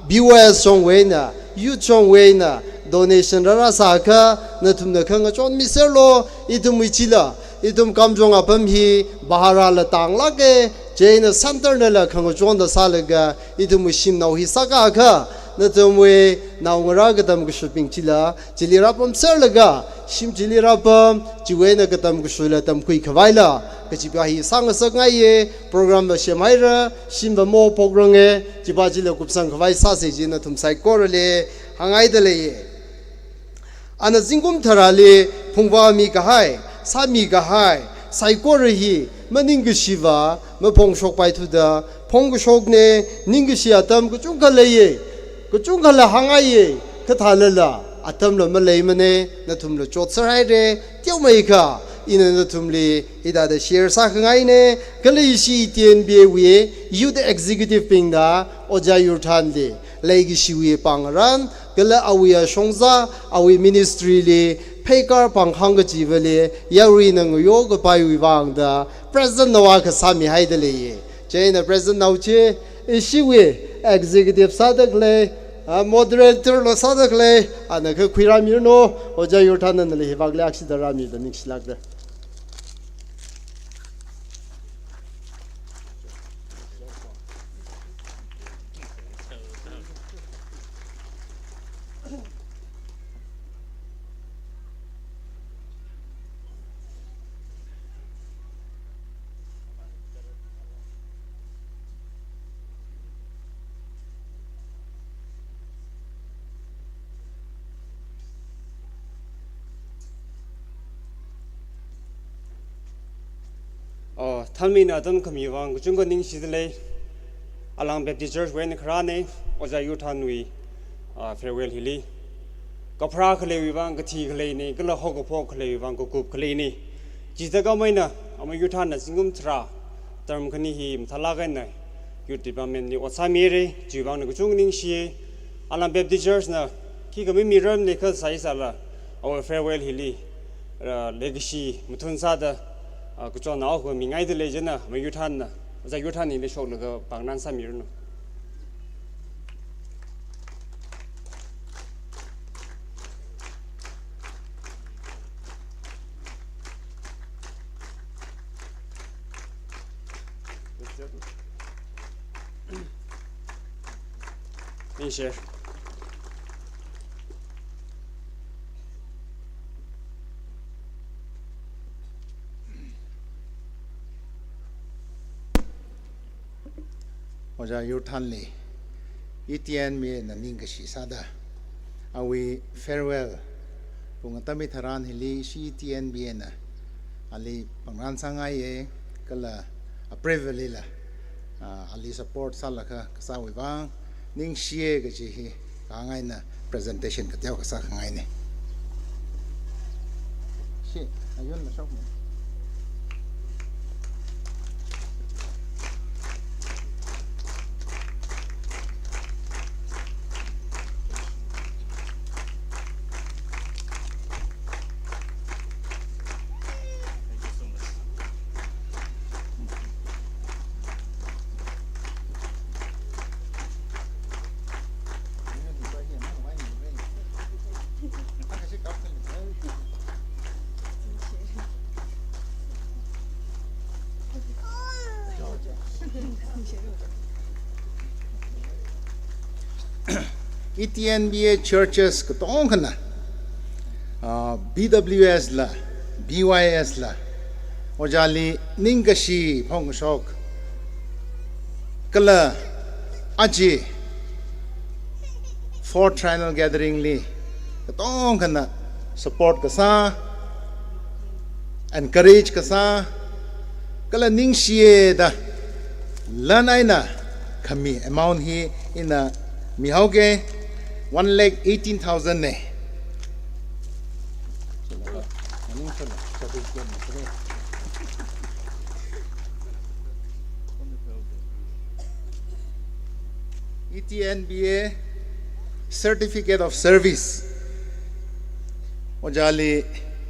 BYS Chong Wena, Yu Chong Wena, donation Rasaka, Natum the Kanga John Miselo, Itum Wichila. Itum kamjong apam hi bahara la tang lage jaina center na la khang jon da salaga itum shim nau hi saka kha na tumwe nau ngara ga tam shopping chila chilira pam ser laga shim chilira pam chiwe na ga tam shula tam kui khwaila ka chi hi sang sa ngai ye program ba shemaira shim ba mo program e chiba chila kup sang khwai sa se ji na tum sai kor le hangai de le ye ana jingum tharale phungwa mi ka hai Sami Gahai, Saikorihi, Maningishiva, Mapongshok by to the Pongoshokne, Ningishiatam, Kuchungalaye, Kuchungala Hangaye, Katalala, Atamla Malaymane, Natumla Chotsarade, Tiomeka, in a Natumli, Ida the Share Sakangaine, Kalishi TNBwe, you the executive pinga, Oja Yurtande, Legishiwe Pangaran, Gala Awia Shongza, Awi Ministry le. Pekar Panghanga Jivale, Yari Nang Yoga Paiwang, the President Nawaka Sami Haidele, Jane, President Nauche, Ishiwe, Executive Sadakle, Moderator Sadakle, and a Quiramino, Oja Yurtan and the Hivaglaxi the Rami, the next like that. Thalmin Adam Kamiwang, Jungo Ning Sidley, Alang Baptist Church, Wen Krane, Oja Yutanui, Farewell Hilly, Gopra Kalewang, Gati Kaleni, Gala Hogopo Kalewang, Gokup Kaleni, Jitagamina, Amayutan, Singum Tra, Term Kanihim, Talagana, Yutibamin, Osamiri, Jivang Ning Shi, Alang Baptist Church, Kikamimi Rum, Nickel Saisala, our Farewell Hilly, Legacy, Mutunsada. Kuchon now who Mingai the legend, Mayutan, as a Yutan in the show, Bangnan Samirno. Share. Oja Yurthanli, Itian me na Ningashi Sada. we farewell pungatami tharan hili CTNBA na ali pangran sangai e kala apreveli la ali support salaka kasawi bang ning shie ga chi hi kangai na presentation ka tiaw ka sa kangai ne shi ayun na shop ETNBA churches katong kana BWS la BYS la ojali ningashi phong sok kala aji for triennial gathering li katong kana support kasa encourage kasa kala ningshiye da lanaina kami amount hi in a mihauge 1,18,000 ne ETNBA certificate of service ojali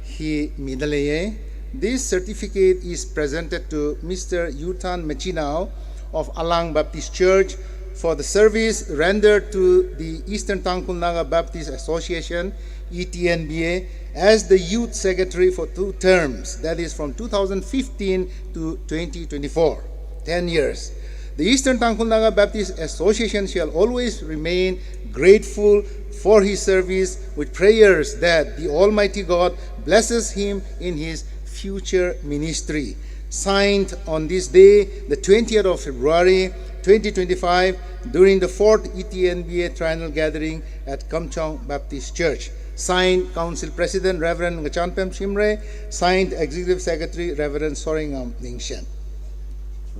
hi midalaye. This certificate is presented to Mr. Yutan Machinao of Alang Baptist Church for the service rendered to the Eastern Tangkol Naga Baptist Association, ETNBA, as the youth secretary for 2 terms, that is from 2015 to 2024, 10 years. The Eastern Tangkol Naga Baptist Association shall always remain grateful for his service, with prayers that the Almighty God blesses him in his future ministry. Signed on this day, the 20th of February, 2025, during the 4th ETNBA Triennial Gathering at Kamchong Baptist Church. Signed, Council President Reverend Ngachanpem Shimre. Signed, Executive Secretary Reverend Soringam Ningshen.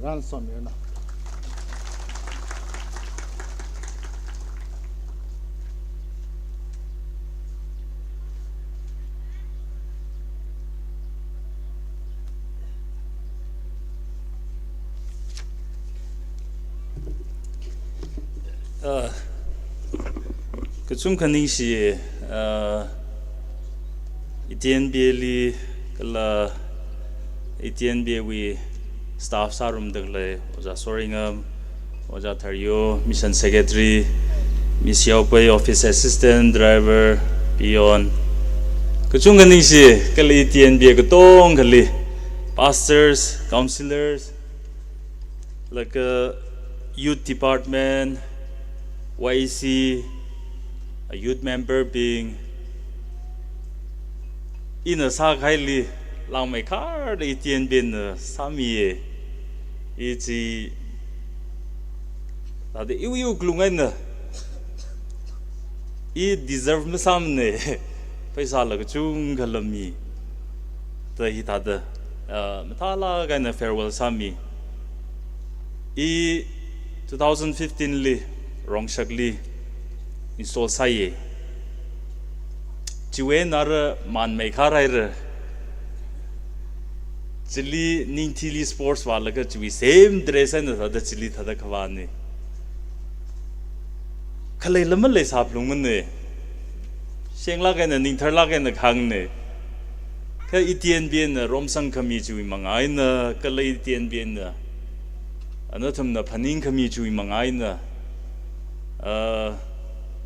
Ransom, you're not. Kacung kaning si ETNBA li kala ETNBA we staff sarum dagle oja Soringam, oja Thario, mission secretary, Miss Yaupay, office assistant, driver, peon. Kacung kaning si kala ETNBA katong kali pastors, counselors, like youth department, YC, a youth member being in a sak highly long my car, the ETNBA Sami it's the you glungan it deserve me some paisa like chung kalami the hitada Matala kind of farewell Sami 2015 li wrong shakli install saye jiwe nar man me kharai chili ningthili sports wala ka jiwe same dress and the chili thada khawani khalai lamal le saplung ne sengla ka na ningtharla ka na khang ne ka ETNBA na romsang khami jiwe mangai na kalai ETNBA na anatham na phaning khami jiwe mangai na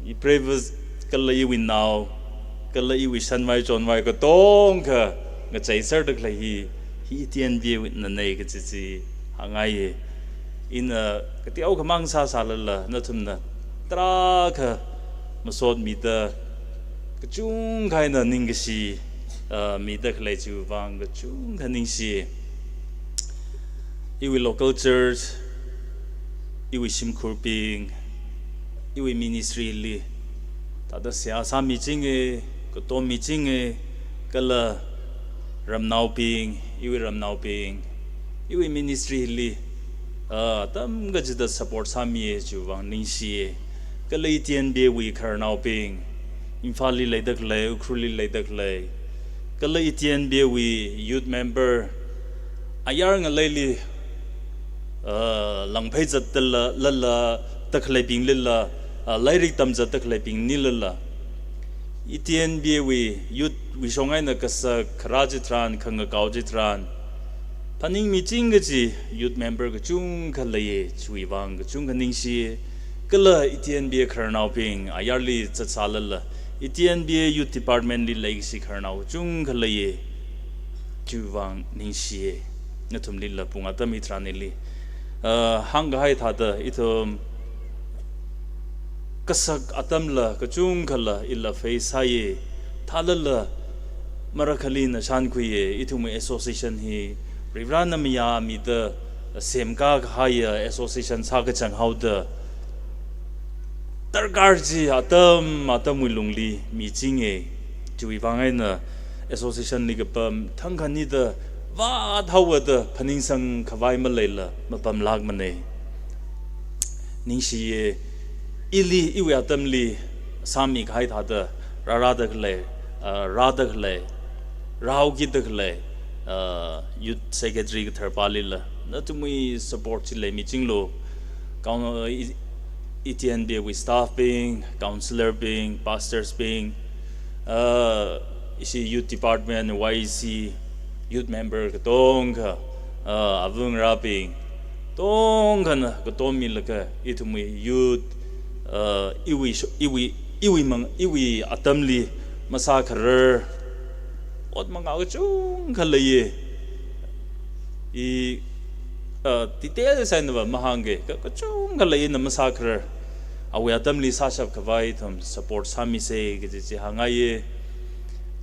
I previous kala I win now kala I wish san mai John mai ka tong ka nga chai sir dak lai hi ETNBA win na nei ka chi hangai in ka ti au ka mang sa sa la na thum na tra ka masod mi da ka chung khai na ning ka si mi da khlai chu wang ka chung ka ning si I will local church I will sim kurping iwi ministry li tada siasa meeting ko to meeting kala ramnau ping iwi ministry li tam gajida support sami juwang ningshi kala itian be wi kharnau ping infali leidak lei ukruli leidak lei kala itian be wi youth member ayar nga leili langphai jat la takhlai ping lilla lairik tam jat takhlai ping nilalla itian be wi youth wi songai na kasa kharajitran khanga kaujitran paning meeting gaji youth member ga chung khalaye chuiwang ga chung ningshi kala itian be kharnau ping ayarli chatsalala itian be youth department li legacy kharnau chung khalaye chuwang ningshi nathum lilla punga tamitranili hang hai thada ithum kasak atamla kachung khala illa feisaye thalala marakhali na shan khuye ithum association hi rivrana miya mi the semka haya association saga chang hauda targarji atam mulungli meeting chui bangai na association ni gapam thangkhani da wa thawada phaning sang khawai ma leila mapam lag mane ningshi ili iwe atamli sami khai thada raradak le raugi dakle youth secretary ka tharpali la na tumui support chi le meeting lo kaun ETN be with staff being counselor being pastors being isi youth department YC youth member ka tong ka avung raping tong kana ka tomi laka itumui youth iwi atamli masa kharer ot manga ga chung khalaye I detail sainwa mahange ka chung khalaye na masa kharer awi atamli sashap khawai thum support sami se ge hangaye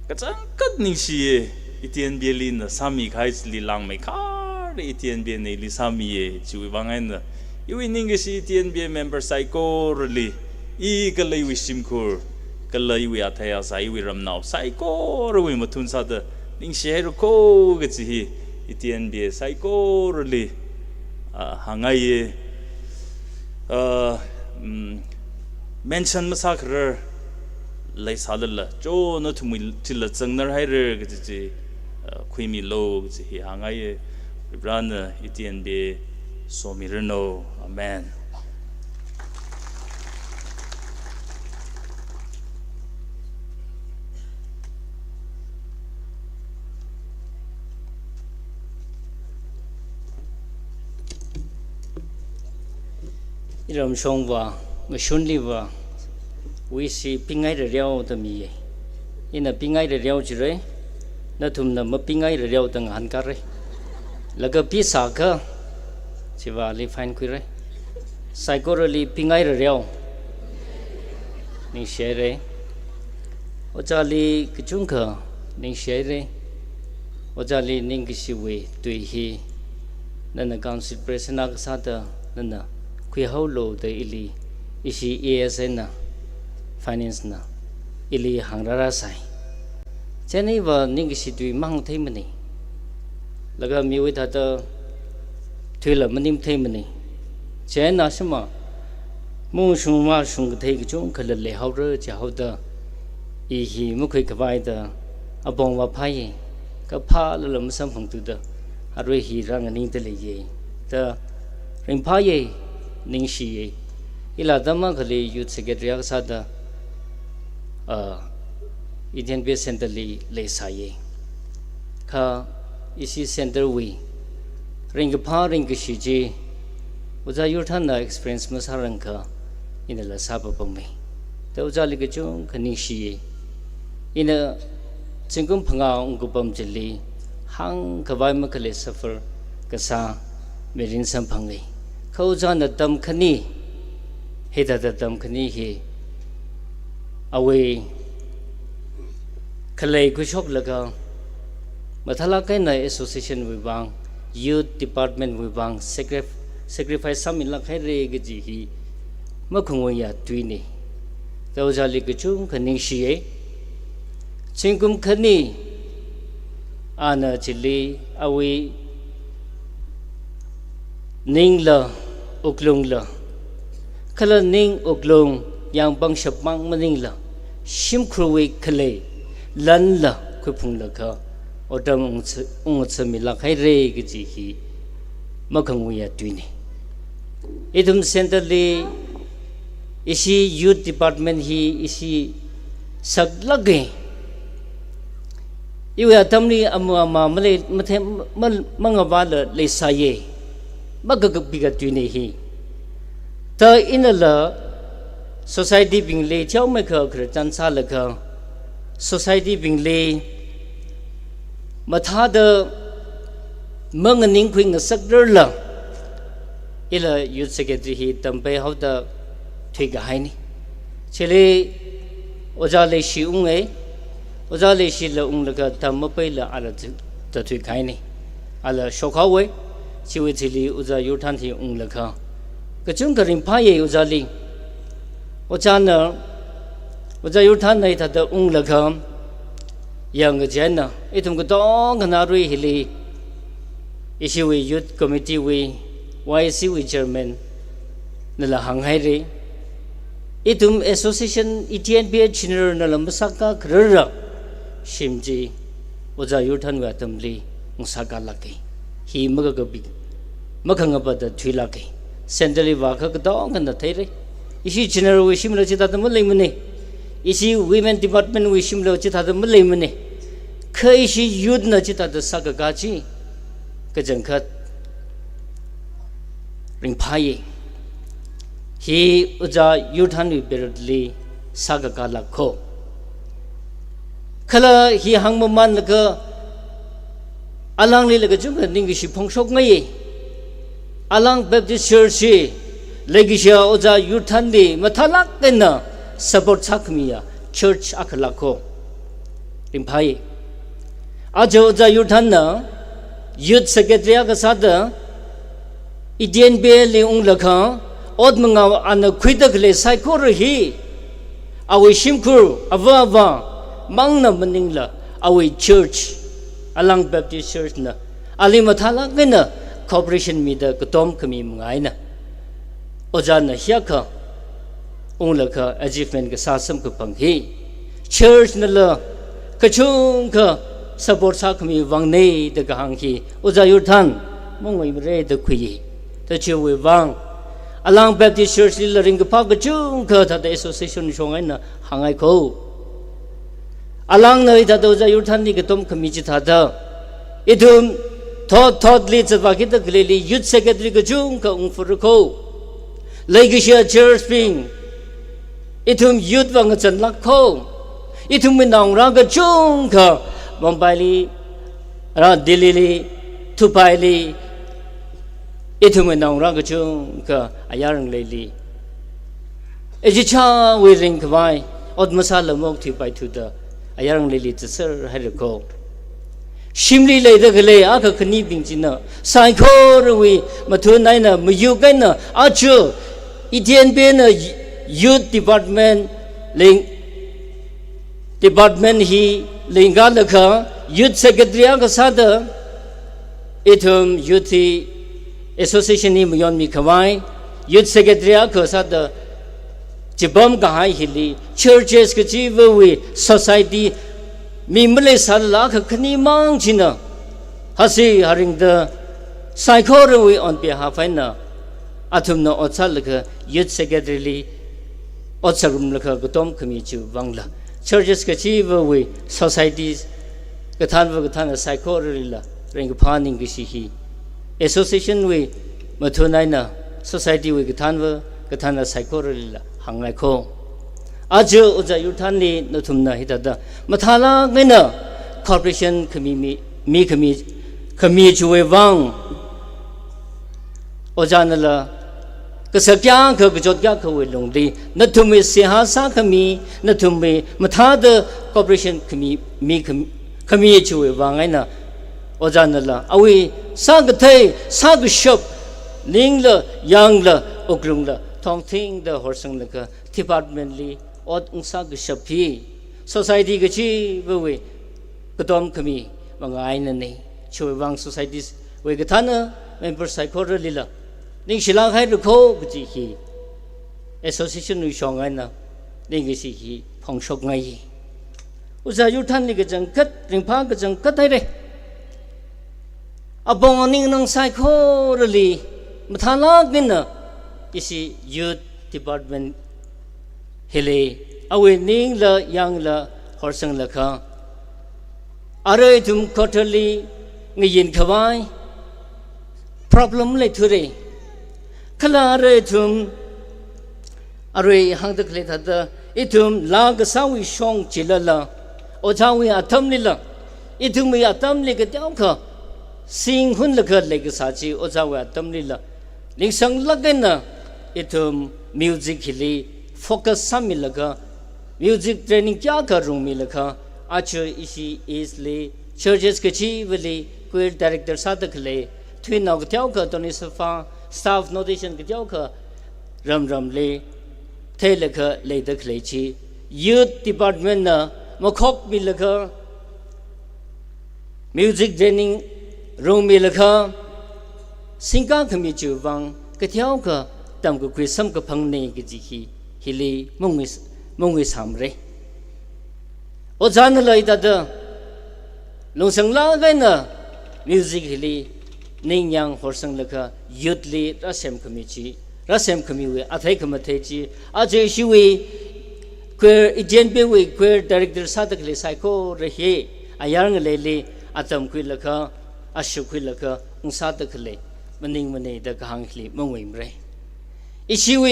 ka chang kat ningshi itian bieli na sami khai li lang mai khar itian be ne li sami ye chui bangai na iwi ning si itian be member psycho really I kalai wishim khur kalai wi athaya sai wi ramnau psycho wi mathun sa da ning share ko ge chi itian be psycho really hangaye mention massacre lai salala cho no thumil til changnar haire ge chi khuimi lo ge hi hangaye brana itian be somirno amen iram shongwa ngshunliwa we si pingai de riao de mi ina pingai de riao jire na thumna ma pingai de riao tang han kar re laga pi sa ka chiwa li fine kui re psychology pingai de riao ni share ochali kichung ka ni share ochali ning ki we tui hi nana council president ka sa da nana kui haulo de ili isi ASN na finance na ili hangrara sai cheni wa ning si tui mang thei mani laga mi we tha ta thila manim thei mani chena sma mu shung ma shung thei ki chung khala le hau re cha hau da I hi mu khoi ka bai da abong wa phai ka pha la lam sam phang tu da arwe hi rang ning te le ye ta ring pha ye ning shi ye ila dama khali youth secretary ka sa da Indian Base Center le sa ye kha isi center we ring pha ring shi ji uja yu than na experience ma sa rang ka ina la sa pa pang me ta uja li ka chung khani shi ye ina chingkum phanga ung pam chili hang ka bai ma khale suffer ka sa merin sam phangai khau ja na tam khani he da tam khani he away khalai ku shok laga mathala kai na association we bang youth department we bang sacrifice some in la khai re ge ji hi ma khungwa ya tui ni tàu ra lịch chung khẩn ninh xí chính cũng khẩn ni ana chỉ li awi ninh là uklung là khala ninh uklung yang bang sập mang ninh là sim kruwi khale lan là khu phung là kha odam ung sami la khai re cái gì hi mà không nguya tui ni idum centrally isi youth department hi isi sak lage iwa tamni ama male mathe mangaba le saye bagag biga tui ni hi ta inala society bingle chau me kha chan sa la kha society bingle matha da manganing khwing sak la ila youth secretary hi tampe hauda thiga haini chele ojale shi unge ojale shi la unglaga tampe la ala ta thui khaini ala shokhawe chiwe chili uja yuthan thi unglaga kachung karim phaye ojali ojana uja yuthan nai thada unglaga yang jena itum ko dong na rui hili issue youth committee we YC we chairman nala hangai re itum association ETNPH general nala masaka krara shimji oja yuthan wa tamli musaka laki hi maga bi makhanga bada thila ke centrally wa kha dong na thai re isi general we shimla chita tam lai mane isi women department we shimla chita tam lai mane khai isi youth na chita da saka ga chi ka jangkhat ring phai hi uja yuthan wi beradli saka ga lakho khala hi hangma man laka alang le laka chung ning gi shi phongsok ngai alang baptist church legisha uja yuthan di mathalak kena support sakmiya church akhlakho ring phai ajo uja yuthan na youth secretary ka sada Indian le ung lakha od manga an khwidak le saikor hi awi shimkur ava mangna maningla awi church alang baptist church na ali mathala ngena corporation mida katom kami mangai na ojana hyakha ung lakha achievement ka sasam ka panghi church na la kachung ka support sa kami wangne de gang hi oja yuthan mongoi mre de khwi ta chewe wang alang baptist church la ring pa ga chung ka ta the association shongai na hangai ko alang noi ta do ja yuthan ni ga tom kami chi tha da idum thot li cha ba ki ta gleli youth secretary ga chung ka ung fur ko legisha church ping idum youth wang chan lak ko idum min nang ra ga chung ka Mumbai li ra Delhi li Dubai li ithum nang ra ga chung ka ayarang le li ejicha we ring kwai od masala mok thi pai thu da ayarang le li tsar ha re ko shimli le da gale a ka khni bing chin na sai kho ro we mathu nai na myu kai na a chu Indian be na youth department ling department hi linga lakha youth secretary ka sada ithum youth association ni myon mi khawai youth secretary ka sada jibam ka hai hili churches ka jiwa we society mi mle sala ka khni mang china hasi haring the psycho we on behalf na athum no otsal ka youth secretary otsarum lakha gotom khmi chu bangla churches ka chiwa we societies ka than psycho la ring phaning ki hi association we mathunai na society we ka than psycho la hangai kho ajo uja yuthan ni nothumna hidada mathala ngena corporation khami mi khami chuwe wang ojanala kasakya ka gajot kya ka we longdi nathume sihasa khami nathume mathada corporation khami chuwe wangai na ojanala awi sagathai sagshop ningla yangla ukrungla thongthing the horsang laka departmently อดอุษากษับพี society กชีเวกตอมขมีบางไงนั่นนี่ช่วยบาง society เวกท่านนะ member psycho ลิละนิ่งศิลาให้รู้โคกจีฮี association นุชงไงนะนิ่งกสิฮีพงชกไงอุษายุท่านนี่ก็จังกัดริงพาก็จังกัดให้เลยอบองนิ่งนัง psycho ลิมาทาลากกินนะกิสิ youth department เฮเลเอาไว้นิ่งละยังละหอสังละค่ะอะไรทุมคอทลีเงียนขวาย problem เลยทุเรขลาอะไรทุมอะไรหังตะเคลทัดอีทุมลากสาวิชงจิลละโอชาวิอาทำนี่ละอีทุมวิอาทำนี่ก็เจ้าค่ะสิ่งหุ่นละก็เลยก็สาจีโอชาวิอาทำนี่ละลิงสังละกันนะอีทุม music ฮิลี focus สามีละก็ music training จ้าก็รุ่งมีละก็อาจจะอีสิ easily churches ก็ชีวิลี queer director สาตะเคลทวินเอาก็เจ้าก็ตอนนี้สฟ้า staff notation ก็เจ้าก็รำเลยเทเลก็เลยตะเคลชี youth department นะมาคบมีละก็ music training รุ่งมีละก็สิ่งก้าขมิจูวังก็เจ้าก็ตามก็คุยซ้ำก็พังเนกจีฮีฮิลีมงวิสามเรโอจานเลยตัดลงสังลากันนะมิวสิกฮิลีนิ่งยังหัวสังเลก็ยุดลีรัศมีขมิจีรัศมีขมิเวอัฐิขมิเทจีอาจจะชีวิตqueer agent be we queer director sa tak le psycho rehe ayang le le atam kui laka ashu kui laka ung sa tak le maning mane da gang khli mongwei mre ishi we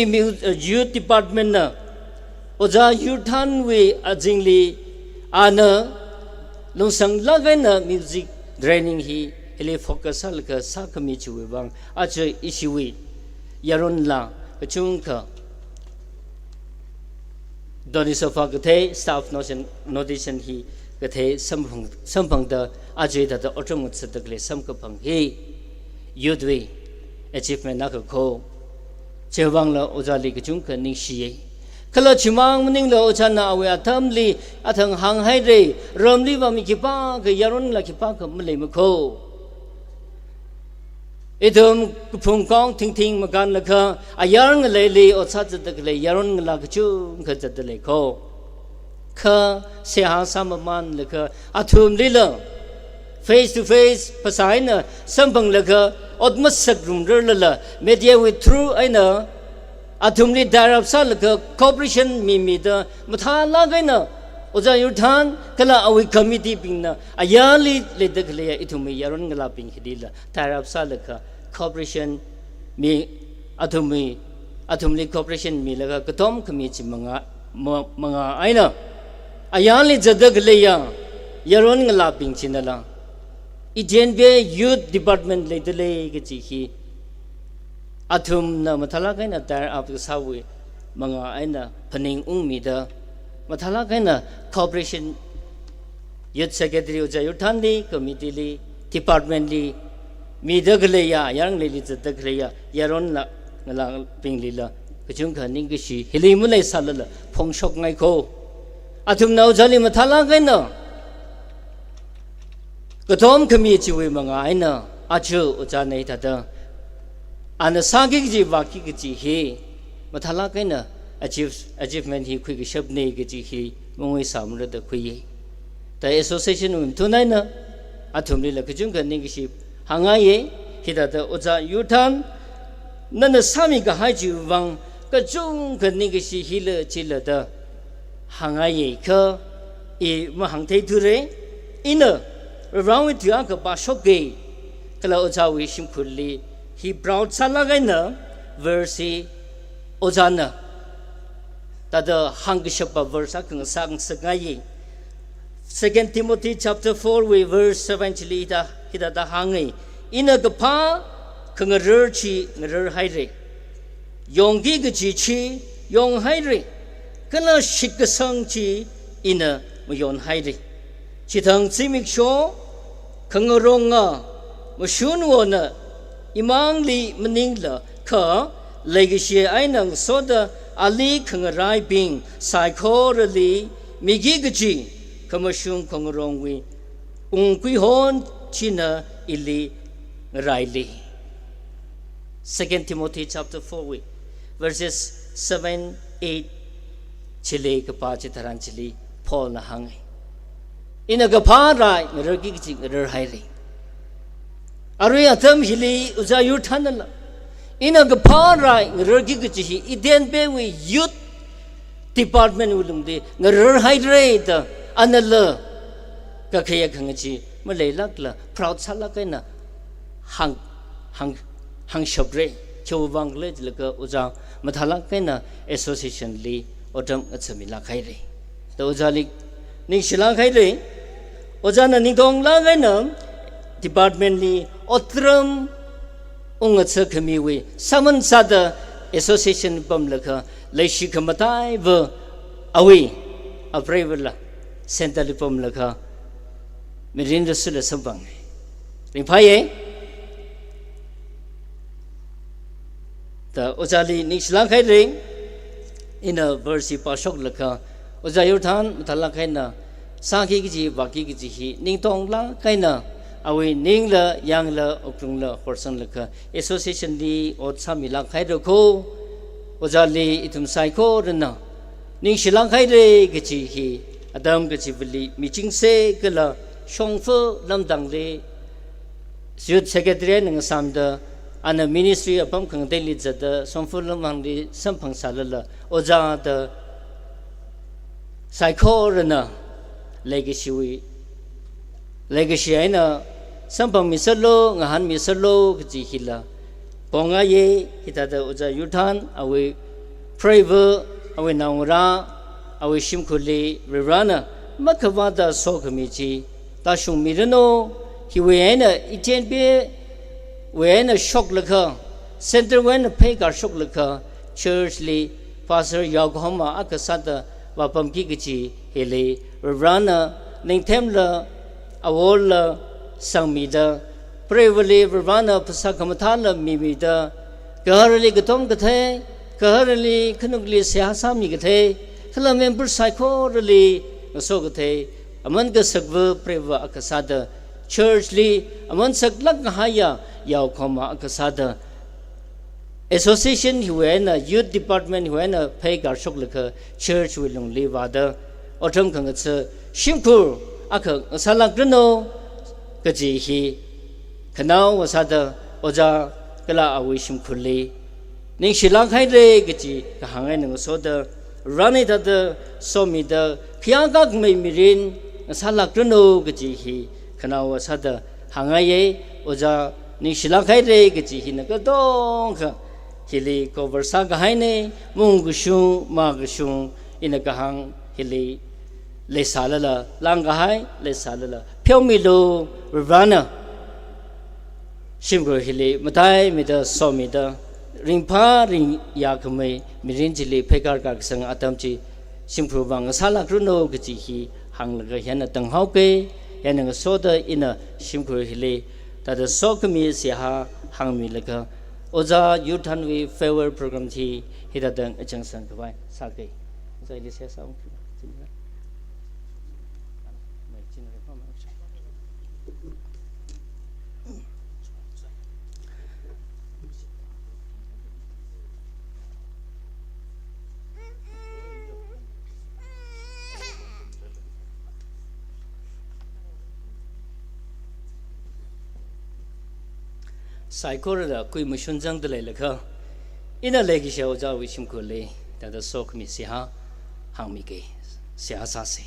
youth department na oja yuthan we ajingli ana longsang lagana music training hi hele focus alka sa kami chuwe bang acha ishi we yaron la chung ka Doni sofa gate staff notation he gate some the ajay that the autumn the some kapang he yudwe achievement nakako chewangla ozali kachunka ningshi kala chimang ning lo chana awe athamli athang hang hai re romli wa mi kipa ke yaron la kipa ka mle mako idum phung kong ting magan la kha ayang le le o sa tat le yaron la chu kha tat le ko kha se ha samaman la kha athum le la face to face pasai na sambang la kha odma sagrum la la media with through aina athum le darab sa la kha cooperation mi da matha la ga na oja yurthan kala awi committee pingna ayali le dakle ithumi yaron ngala ping hidila tarab salaka corporation mi athumli corporation mi laga katom committee manga aina ayali jadagle ya yaron ngala ping chinala ijenbe youth department le dele gi hi athum na mathala kaina tarab sawi manga aina phaning ungmi da mathala kaina corporation youth secretary uja yuthan li committee li department li mi dagle ya yang le li dagle ya yaron la ngala ping li la kachung kha ning gi shi hili mu lai sal la phong shok ngai ko athum nau jali mathala kaina katom committee we manga aina achu uja nei ta da ana sagi ji wa ki ji he mathala kaina achievement hi quick shop ne ge ji hi mongwe samra da khuye ta association um tunai na athumli la kujung ga ning shi hanga ye hida da oja yutan nana sami ga hai ji wang ka jung ga ning shi hi le chi la da hanga ye kha e ma hang thai thu re ina around with ya ka ba shop ge kala oja we shim khulli he proud sala ga na verse oja na tada hangshapa verse kang sang sagai 2 Timothy chapter 4 we verse 7 da hida da hangai ina gapa kang rchi ngar haire yonggi gi chi yong haire kana shik sang chi ina mayon haire chithang simik sho kang ronga mashun wona imangli maningla kha legishi ainang soda ali khangarai ping psychorally migi gaji kamashung kongrongwi ungkui hon china ili raili. 2 Timothy chapter 4 verses 7, 8 chile kapa chitaran chili Paul na hangai. Ina kapa rai ngaragi gaji ngarar haili. Arui atam hili uza yurthanala. Ina kapa rai ngaragi gaji iden bewi youth department ulungde ngarar haili da anala kakaya khangachi malay lakla proud sala kaina hang shabre chowang le laka uza mathala kaina association li odam atsamila khaire to uza li ning shila khaire uza na ning dong la kaina department li otram ungatsa khamiwe saman sada association pam laka leishi khamatai va awi aprevela central pam laka Mirin Rasul Sambang. Rimpaye the Ozali Nixla Ring in a verse Pashok Laka, Ozayutan, Matalakaina, Saki Giji, Baki Giji, Ning Tong La Kaina, Awi Ningla, Yangla, Okrungla, Horsan Laka, Association Li, or Samila Kaidoko, Ozali, Itum Saiko, Rena, Ning Shilankaide Giji, Adam Gajivili, Meeting Se, Gala. Shongfu lamdang le youth secretary nang samda ana ministry apam khang daily jada shongfu lamang le sampang salala oja da psychorana legacy aina sampang misalo ngahan misalo ji hila ponga ye hitada oja yuthan awe private awe naura awe shimkhuli rirana makawada sokamichi Tashung Mirano, he wena iten be wena shock laka, center when peg or shock laka, churchly, pastor Yaghoma Akasata, Wapam Gigachi, Hele, Rana, Ningtemla, Awola, Sangmida, Bravely, Ravana, Pasakamatala, Mimida, Gaharali Gatom Gate, Gaharali, Kanugli Siasami Gate, Kalamember Psychorally, Sogate. Aman ka sagwa preva akasada churchly aman saglak haya yaw khoma akasada association huena youth department huena pay gar shoklaka church wilung lewada otham kangats shimkur aka salak rno kaji hi khanau wasada oja kala awishim khulli ning shilang haire kaji kahangai nang soda rani da somi da khiyangak mai mirin Salak Runo Gajihi, Kanawa Sada, Hangaye, Oja, Nishilakai Gajihi Nagadonka, Hili Cover Saga Haine, Mungushun, Magashun, Inagahang, Hili, Le Salala, Langahai, Le Salala, Piomilo, Ravana, Shimbo Hili, Matai, Mida, Somida, Ringpa, Ring Yakame, Mirinjili, Pekarkang Atamchi, Shimprovang, Salak Runo Gajihi. Hang laga hena tang hauke hena soda ina shimkur hile tada sokmi siha hang mi laga oja yuthan we favor program thi hida dang achang sang kawai sake zai le sia sam Saikora kui mushunjang de leka ina legi shao ja wishim ko le da da sok mi siha hang mi ke siha sa se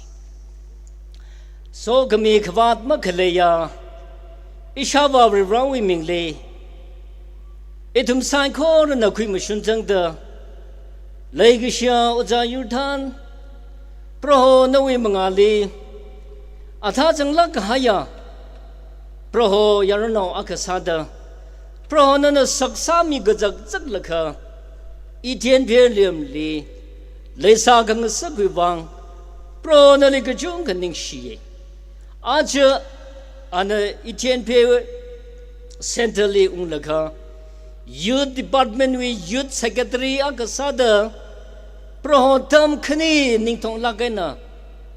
sok mi khwat ma khale ya isha ba rawi ming le itum saikora na kui mushunjang de legi shao ja yurthan pro na wi mangali atha janglak haya pro yarno akasada Prohonana saksami gajak jaklaka itian belium li lesa gang sagwibang prohonali gajung kaning shiye aja ana itian pe centrally unlaka youth department we youth secretary akasada โปรเติมขณีนิ่งทองลักกันนะ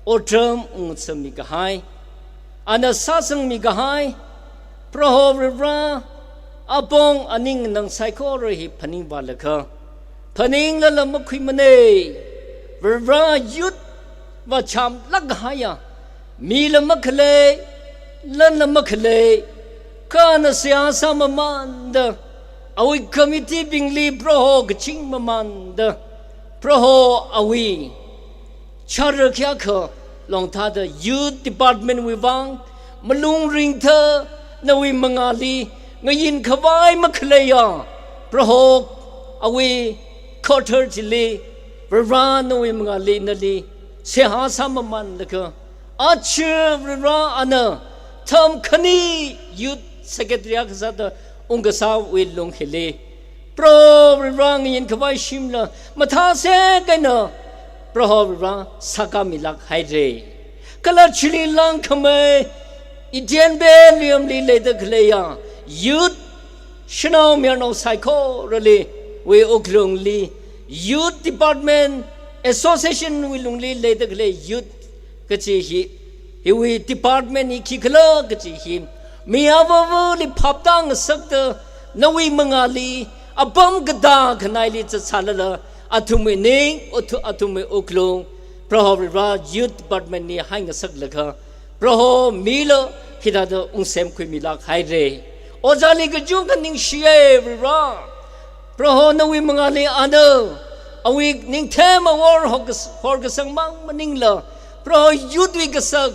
โอเติมอุงสมีกหายอันนั้นซาสังมีกหายโปรโหรราอาปงอันนิ่งนังไซโครหิพนิงบาลเลคะพนิงละละมคุยมันเอรายุดว่าชามลักหายมีละมคเลลันละมคเลกานเสียสามมันเดอวิคอมมิตี้บิงลีโปรโหกชิงมันเดโปรโหอวิชาร์ขี้ขลองท่าเดยูทดีพาร์ตเมนต์วิวังมาลุงริงเธอนวิมังอาลีเงยินขวายมคเลยโปรโหอวิคอเทอร์จิลีบรานวิมังอาลีนลีเสียหาสามมันเลคะอาเชื่อบราอันทำคณียุทธเซกเตรียกษัตริย์องค์สาววิลงเฮลีโปรรังยินขวายชิมละมาท้าเสกันเนาะโปรรังสักามิลักไฮเรกลาชิลิลังขมายอิเดียนเบลียมลีเลดกเลยยุทธชนาวมีนอไซโครลีเวออกลงลียุทธดีพาร์ตเมนต์แอสโซเซชันวิลงลีเลดกเลยยุทธกจีฮีวิดีพาร์ตเมนต์อีกขลากจีฮีมีอาววลิพับตังสักเตนวิมังอาลีอับมกดาขนายลิจะสัลละอัตุเมนิงอัตุเมอุกลงเพราะว่ายุทธบัดมันนี่ให้เงสักละค่ะเพราะมีละคิดว่าองค์เซมคุยมีลักไฮเรโอจาลิกจุงกันนิ่งเชียร์ว่าเพราะนวิมังอาลีอันเดออวินิ่งเทมาวอร์ฮอกสังมังมันนิ่งละเพราะยุทธวิกสัก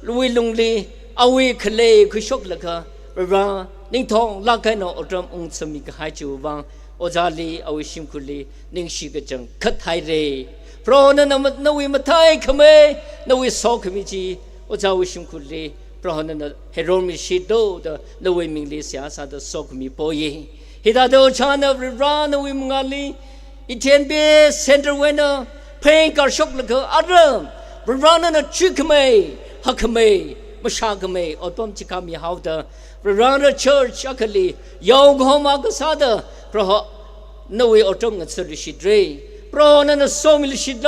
ลุยลงลีอาวิคเลคุชกละค่ะว่านิ่งทองลักกันเอาตรมองค์สมิกหายจูวังโอจาลีอาวิชิมคุลีนิ่งชีกจังคัดไฮเรเพราะนั้นนวิมาไทยขเมนวิสอกมิจีโอจาวิชิมคุลีเพราะนั้นเฮโรมิชิโดเดนวิมิงลีเสียสาดสอกมิโปยฮิดาโดชานวรานวิมงาลีอิเทนเบเซนเตอร์เวนเพลงการชกละค่ะอารมรานนั้นชิกเมฮักเมมชากเมอตอมจิกามีฮาวเดอรานเชิร์ชอัคลียาวกฮอมากษาเดเพราะนวิอตอมงัดสริชิดเรเพราะนั้นโซมิลชิดโล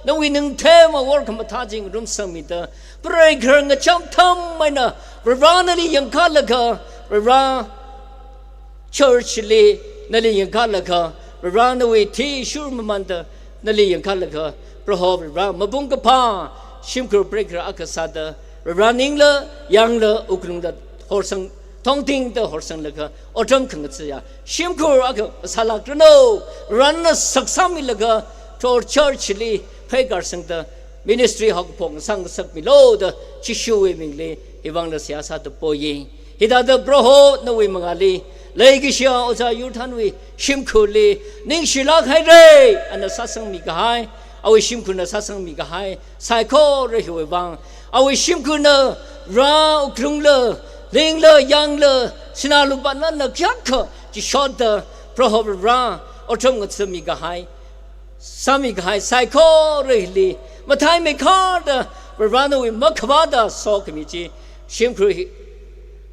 นวินึงเทมาวอร์กมาท้าจิงรุมสมิดเพราะกระงัดจำทำไม่นะรานนี่ยังขาดละค่ะรานเชิร์ชลีนั่นเลยยังขาดละค่ะรานวิที่ชูร์มันเดนั่นเลยยังขาดละค่ะเพราะรานมาบุงกพ้าชิมครูเบรกอักษาเดrunning la yang la uklung da horsang thong ting da horsang la ka otam khang cha shim khur ak sala krno run saksam mi la ga tor church li phai gar sang da ministry hok pong sang sak mi lo da chi shu we ming le ibang la sia sa da po yi hida da bro ho no we mangali lai gi sha oza yu than we shim khur li ning shila khai re an sa sang mi ga hai awi shim khur na sa sang mi ga hai sai kho re hu we bangอาวิชิมคุณเนราอุกรุงเลเลิงเลยังเลสินาลุบันนั้นนักยักษ์จิชอดเดเพราะราอดทนกับสามีกหายไซโคเรลีมาไทยไม่ขาดราโนวิมักวาดาสอกมิจิชิมครู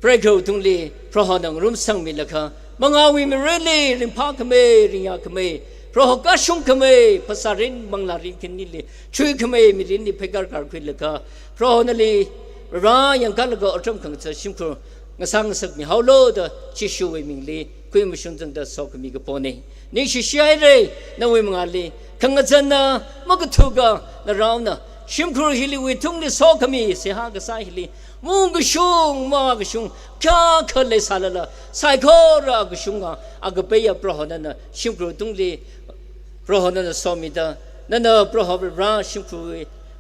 เปรกรูตุงลีเพราะนังรุมสังมิลค่ะมังอาวิมิเรลีริมพากเมริยาเมเพราะกัชงเมภาษารินบังลารินคินนิลีช่วยเมมิรินนิเพการการคุยเลยค่ะเพราะนั่นเลยรายังกันแล้วก็อดทนขังจะชิมครูงาสังสักมีฮาวโลดชิชูเวมิงลีคุยมุชนจันทร์สอกมีกปนีนี่ชิชายเลยนั่งเวมังลีขังจันนะมักทุกะนั่นเรานะชิมครูฮิลิวิทุ่งลีสอกมีเสียหากษาฮิลิมุงกชุงมากชุงข้าเคยสารละไซโคระกชุงอากเปียเพราะนั่นนะชิมครูทุ่งลีเพราะนั่นสอมิดานั่นเพราะราชิมครู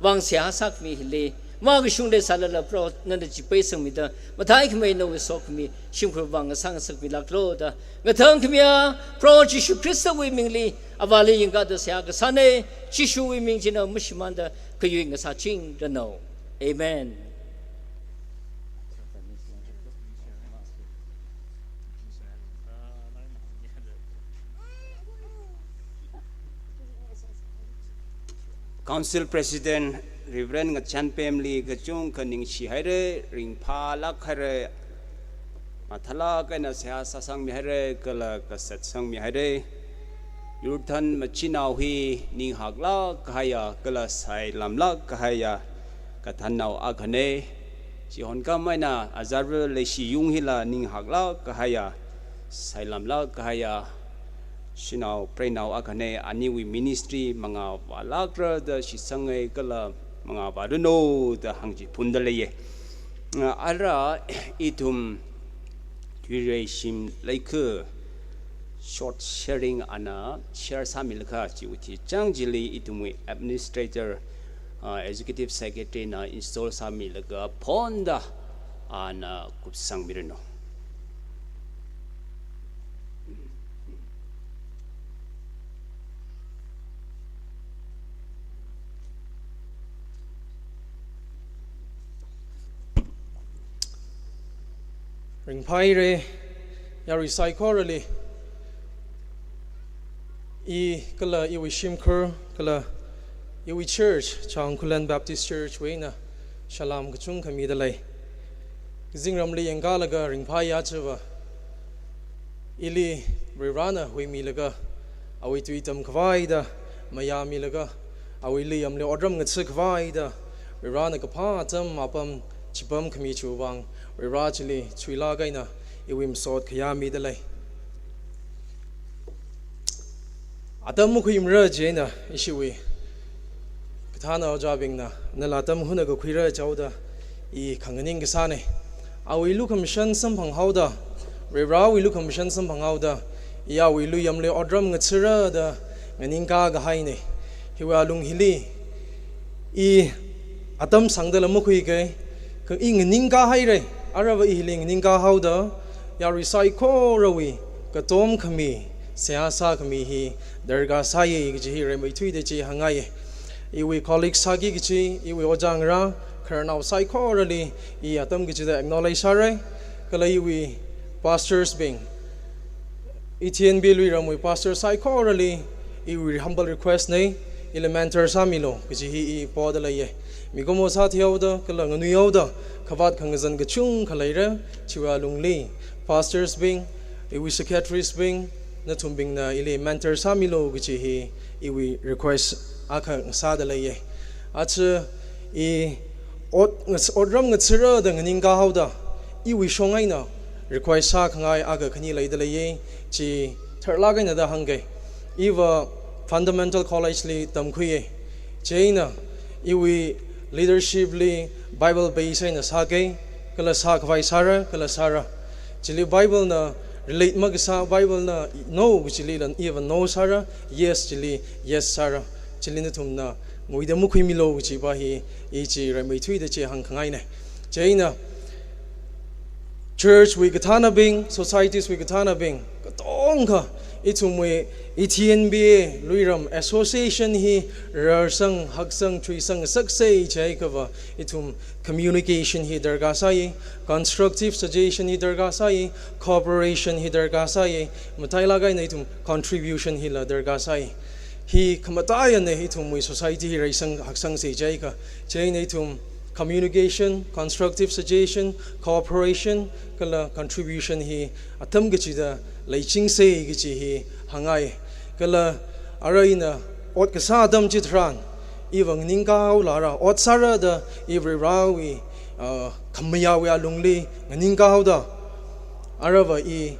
วางเสียสักมีฮิลิมากชุงเลสารละเพราะนั่นจิเปสมิดามาท้ายขมีนวิสอกมีชิมครูวางสังสักมีลักโลดเมื่อทั้งขมีเพราะจิชุคริสต์วิมิงลีอวาลียังกัดเสียกษาเนจิชุวิมิงจินามุชมันดาก็อยู่ในสาจิงดานเอาเอเมนCouncil President Reverend Ngachan Pemli Gachung Kaning Shihare Ring Pa Lakhare Mathala Kana Sia Sasang Mihare Kala Kasat Sang Mihare Yurthan machinau hi ning hakla kahaya kala sai lamla kahaya kathanau akhane si honka maina azarve leshi yung hila ning hakla kahaya sai lamla kahaya sinau prenau akhane aniwi ministry manga walakra da sisangai kala manga baduno da hangji pundaleye ara itum duration like short sharing ana share samilka chiuti changjili itumui administrator executive secretary na install samilga ponda ana kupsang mirno ring pai re ya recycle I kala iwi shimkur kala iwi church chang kulan Baptist Church weina shalam kachung kami dalai zingram li yangalaga ringpai yachawa ili rirana hui milaga awi tuitam kvaida mayami laga awi li amle odram ngatsa kvaida rirana kapa tam apam chipam kami chuwang rirachili chuila gaina iwim sot kayami dalai Adam mukhim raje na ishiwi kathana ojabing na nalatam huna ga khira chawda I khanganing ga sane awi lu commission sam phang hauda rera wi lu commission sam phang hauda ya wi lu yamle odram ngachira da nganing ka ga haine hiwa lung hili I atam sangdala mukhui ge ka I nganing ka haire arawa I hiling nganing ka hauda ya recycle rawi ka tom khami Siasa kami hi darga saye gichi re mai thui de chi hangai iwi colleague sagi gichi iwi ojang ra kharnau sai khorali I atam gichi da acknowledge sare kala iwi pastors being Etienne Bilui ramui pastor sai khorali iwi humble request nei elementar samilo gichi hi podala ye migomo sa thiawda kala nganu yawda khabat khangzan gachung khalaira chiwa lungli pastors being iwi secretaries being na tumbing na ili mentor samilo gichi hi iwi request aka sada laye acha I odram ngatsira da nganing ka hauda iwi shongai na request sa khangai aga khani laida laye chi tharla gaina da hangai iwa fundamental college li tamkhuye cheina iwi leadership li bible base na sagai kala sa khwai sara kala sara chili bible na relate magsa bible na no chili lan even no sara yes chili yes sara chili na thumna ngoida mukhui milo chi ba hi e chi ramai thui de che hang khangai ne cheina church we gathana bing societies we gathana bing katong kha ichumwe ETNBA luiram association hi rarsang haksang chuisang saksei chai kava itum communication hi darga sai constructive suggestion hi darga sai cooperation hi darga sai matai lagai na itum contribution hi la darga sai hi khamataya ne itum we society hi raisang haksang sei chai ka chai na itum communication constructive suggestion cooperation kala contribution hi atam gichi da leiching sei gichi hi hangai kala araina ot kasa dam chitran iwang ningka lara ot sara da every rawi khamya wa lungli ningka hauda arava I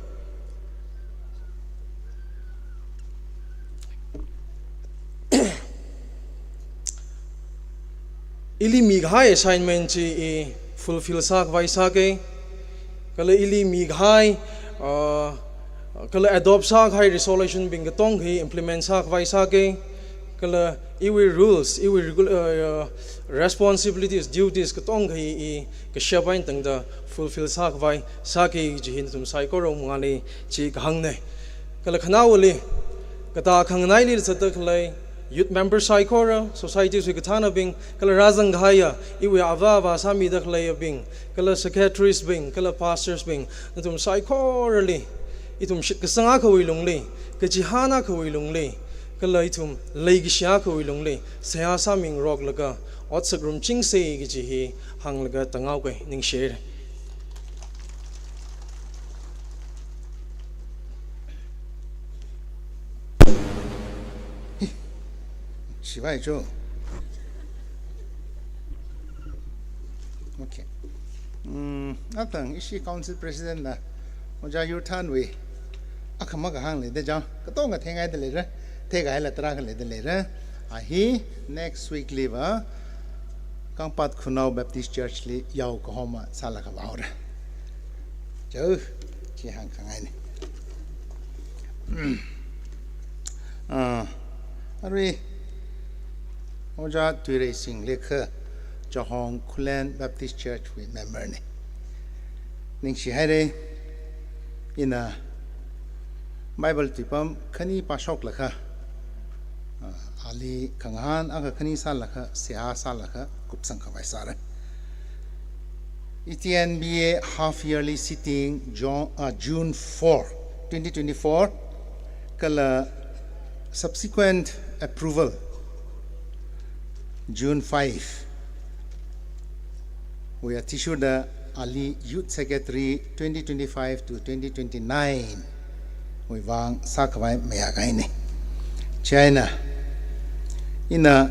ili mighai assignment chi fulfill sak vai sake kala ili mighai kala adopt sak hai resolution bing tong hi implement sak vai sake kala iwi rules iwi responsibilities duties tong hi ka shabain tang da fulfill sak vai sake ji hin tum sai ko ro mangale chi khang ne kala khanawli kata khangnai li sata khlai youth member saikora societies we gathana bing kala razang ghaya iwi ava sami da khlai bing kala secretaries bing kala pastors bing natum saikorali itum shit ka sanga khoi lungli ka jihana khoi lungli kala itum leigi sha khoi lungli saya saming rok laga otsagrum ching se gi ji hi hang laga tangau kai ning share 喜欢就 OK atang isi council president na oja yutan we akhama ga hang le de jang ka tong ga thengai de le ra the ga la tra ga le de le ra a hi next week live Kangpat Khunau Baptist Church li yau ko homa sala ka ba ra jo chi hang khangai ni ari oja tuire sing lekha Johong Kulen Baptist Church we member ni ning shi hare ina Bible tipam khani pasok lakha Ali Kanghan aga khani sal lakha sia sal lakha kupsang khawai sara ETNBA half yearly sitting June 4 2024 kala subsequent approval June 5 we are issued the Ali Youth Secretary 2025 to 2029 we wang sakwai meagai ni China ina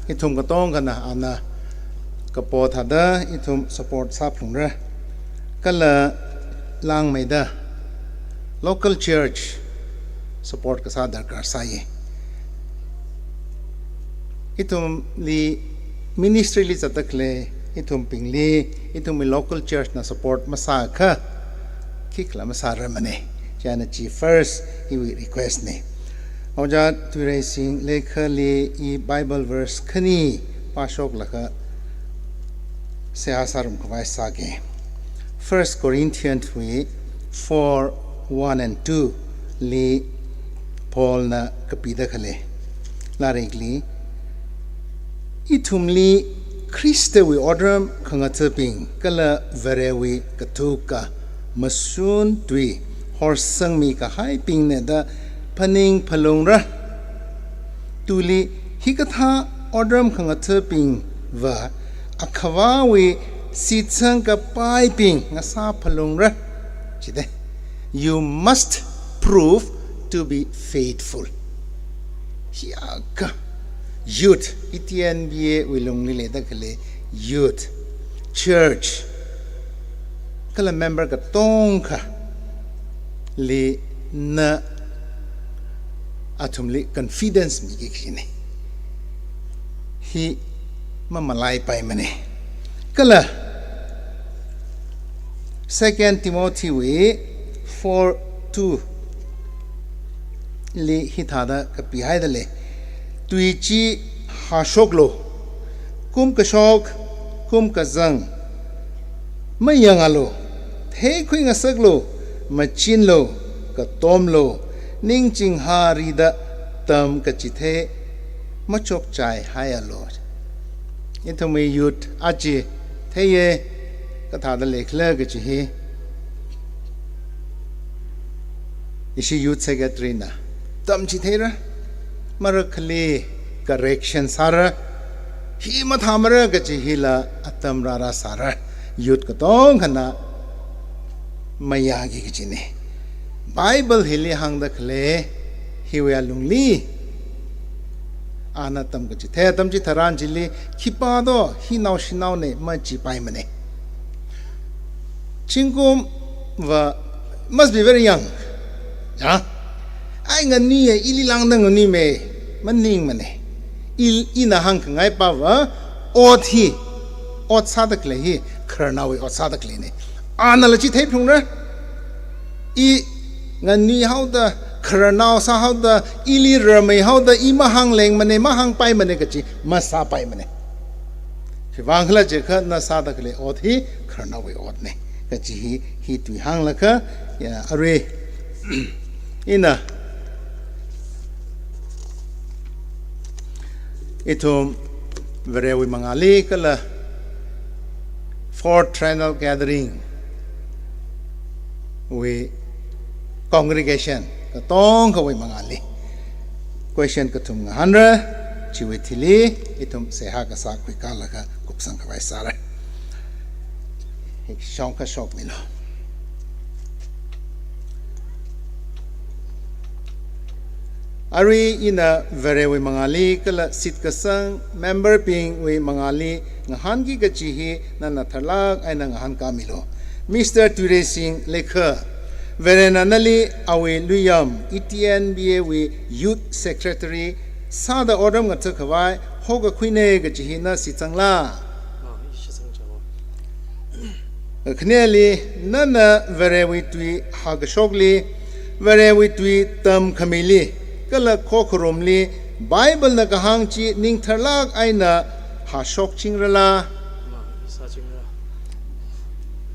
itum katong kana ana kapo thada itum support saplungra kala lang maida local church support ka sa darkar sai itum li ministry li chatakle itum pingli itum local church na support masa kha kikla masa ramane China chief first he will request ne oja turai sing lekha li I Bible verse khani pasok lakha seasarum khwai sage 1 Corinthians 4:1 and 2 li Paul na kapida khale la regli itumli Christe we order khangataping kala varewi katuka masun tui horsang mi ka hai ping ne da paning phalongra tuli hikatha order khangataping va akhawa we sitsang ka pai ping ngasa phalongra chide you must prove to be faithful hiaka youth ETNBA wilong nile da kale youth church kala member ka tongkha le na atumli confidence mi ki khine hi mamalai pai mane kala 2 Timothy we 4:2 le hithada ka pihai da le tuichi hashoklo kum kashok kum kazang mayangalo the khui ngasaklo machinlo ka tomlo ningching harida tam ka chithe machok chai hayalo ithome youth achi theye katha da lekhla ga chi he isi youth secretary na tam chi thera Marakali correction sara hi mathamara gachi hila atam rara sara youth katong khana mayagi gichine Bible hili hang da khle hi we lungli anatam gachi the tam chi tharan jili khipa do hi naw shinaw ne ma chi pai mane chingum wa must be very young yeah ai ngani ili lang dang ni me maning mane ina hang ngai pa wa othi ot sadak le hi kharna we ot sadak le ne anal chi thei phung na I ngani how da kharna sa how da ili ramai how da I ma hang leng mane ma hang pai mane ka chi ma sa pai mane fi wangla je kha na sadak le othi kharna we ot ne ka chi hi tu hang la kha ya are ina itum verewi mangali kala fourth triennial gathering we congregation katong ka we mangali question katum ngahanra chiwe thili itum seha ka sa kwi kala ka kupsang ka vai sara ek shong ka shok milo Ari ina vere we mangali kala sit kasang member ping we mangali ngahan ki gachihi na nathalak ay na ngahan kamilo. Mr. Ture Singh Lekha vere nanali awe luyam ETNBA we youth secretary sada odam ngathakawai hoga khwine gachihi na sitangla. Kneli nana vere we tui hagashogli vere we tui tam khamili kala khokromli Bible na kahang chi ning tharlak aina ha shok chingrala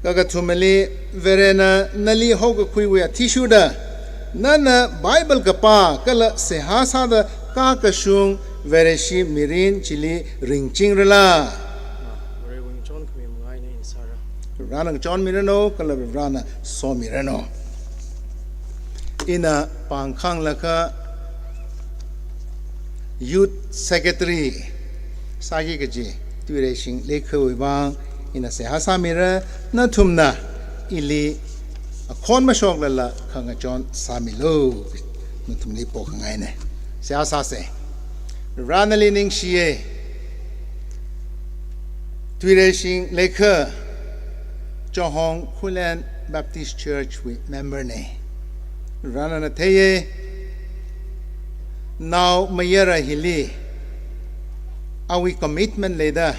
kaga thumeli verena nali hoga khuiwe athishuda nana Bible ka pa kala sehasa da ka kashung vereshi mirin chili ring chingrala rana John Mirano kala rana so Mirano ina pangkhang laka Youth Secretary Sagi Gaji Ture Singh Lekha Wibang ina sehasa mira na thumna ili akhon ma shok lala khanga John Samilo na thumli po khangai ne sehasa se ranali ning shie Ture Singh Lekha Johong Khulen Baptist Church we member ne rana na theye now mayara hili awi commitment leda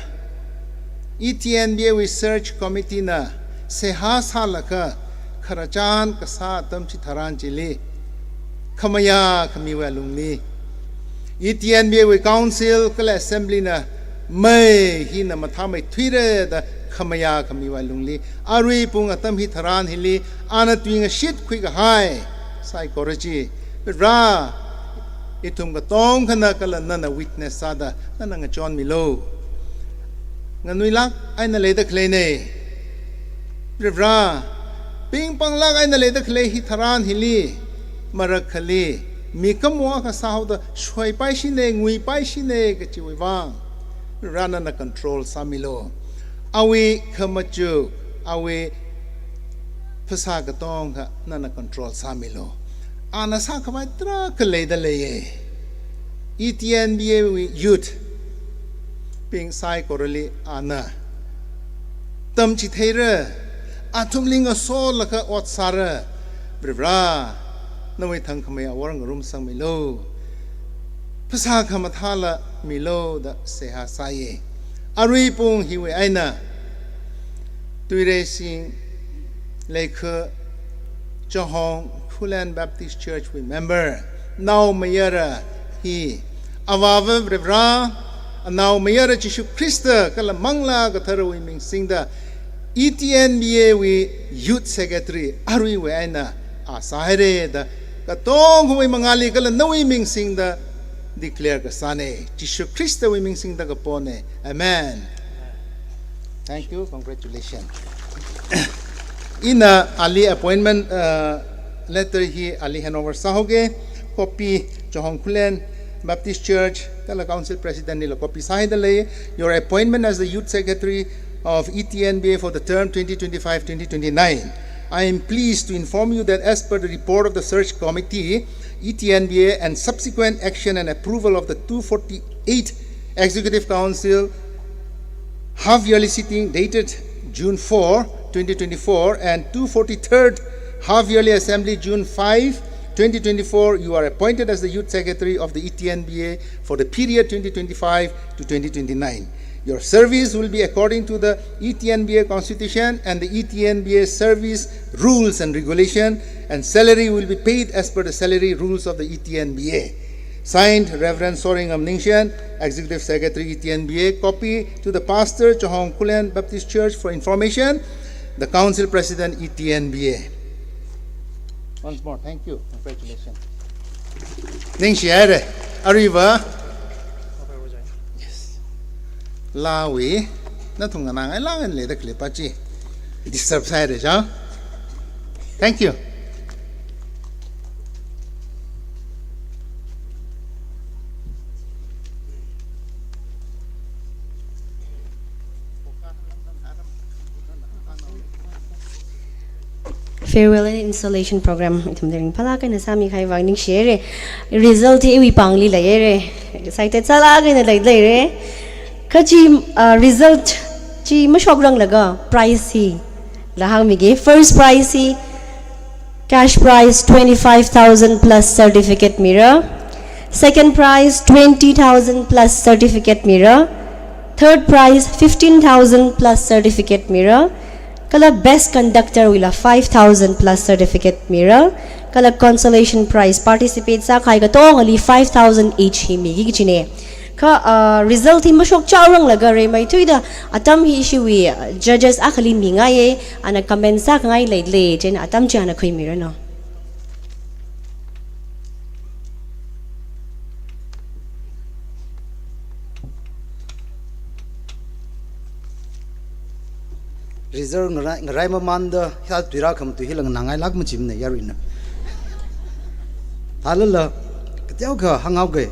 ETNBA research committee na sehasa laka kharachan kasa tamchi tharan chili khamaya khamiwa lungni ETNBA we council kala assembly na mai hi na matha mai thire da khamaya khamiwa lungli arui pung atam hi tharan hili ana twing shit khui ga hai psychology ra itum ka tong khana kala nana witness sada nana nga John Milo nganui lak ai na le da khle ne rivra ping pang lak ai na le da khle hi tharan hili marak khali mi kamwa ka sahu da shoi pai shi ne ngui pai shi ne ka chi wang rana na control samilo awi khamachu awi phasa ka tong ka nana control samilo ana sa khamai tra kale da le ETNBA youth ping sai korali ana tam chi theira athum linga so laka ot sara bra nawai thang khamai awang rum sang milo phasa khamathala milo da seha sai arui pung hiwe aina Ture Singh Lekha Johong Khulen Baptist Church we member now mayara hi awava bra now mayara Jishu Krista kala mangla ka tharu ming singda ETNBA we youth secretary arui we aina asahare da ka tong hui mangali kala nawi ming singda declare ka sane Jishu Krista we ming singda ka pone amen. Thank you, congratulations. Ina ali appointment letter hi ali Hanover sahoge copy Johong Khulen Baptist Church kala council president nila copy sahidale your appointment as the youth secretary of ETNBA for the term 2025-2029. I am pleased to inform you that as per the report of the search committee ETNBA and subsequent action and approval of the 248 Executive Council half-yearly sitting dated June 4, 2024 and 243rd half-yearly assembly June 5, 2024, you are appointed as the youth secretary of the ETNBA for the period 2025 to 2029. Your service will be according to the ETNBA constitution and the ETNBA service rules and regulation, and salary will be paid as per the salary rules of the ETNBA. Signed, Reverend Soringam Ningshan, Executive Secretary ETNBA. Copy to the pastor, Johong Khulen Baptist Church for information. The Council President, ETNBA. Once more, thank you. Congratulations. Ningshiare, Arriva. Yes. Lawi, natunga na lang le the klipachi. Disturb side, huh? Thank you. farewell and installation program itum dering phala kai na sami khai wang ning share result e wi pangli la re excited sala kai na lai re khachi result chi ma shok rang laga prize hi la hang mi ge first prize hi cash prize 25,000 plus certificate mirror. Second prize 20,000 plus certificate mirror. Third prize 15,000 plus certificate mirror. Kala best conductor wila 5,000 plus certificate mirror. Kala consolation prize participate sa kai ka tong ali 5,000 each hi mi gi chine. Ka result hi masok chawrang laga re mai tuida atam hi shiwi judges akhali mi ngai ana comment sa ngai lai le chen atam chana khoi mi no. Result ngarai ma manda hal tuira kham tu hilang nangai lak mu chim ne yarina halala ktiao kha hangau ge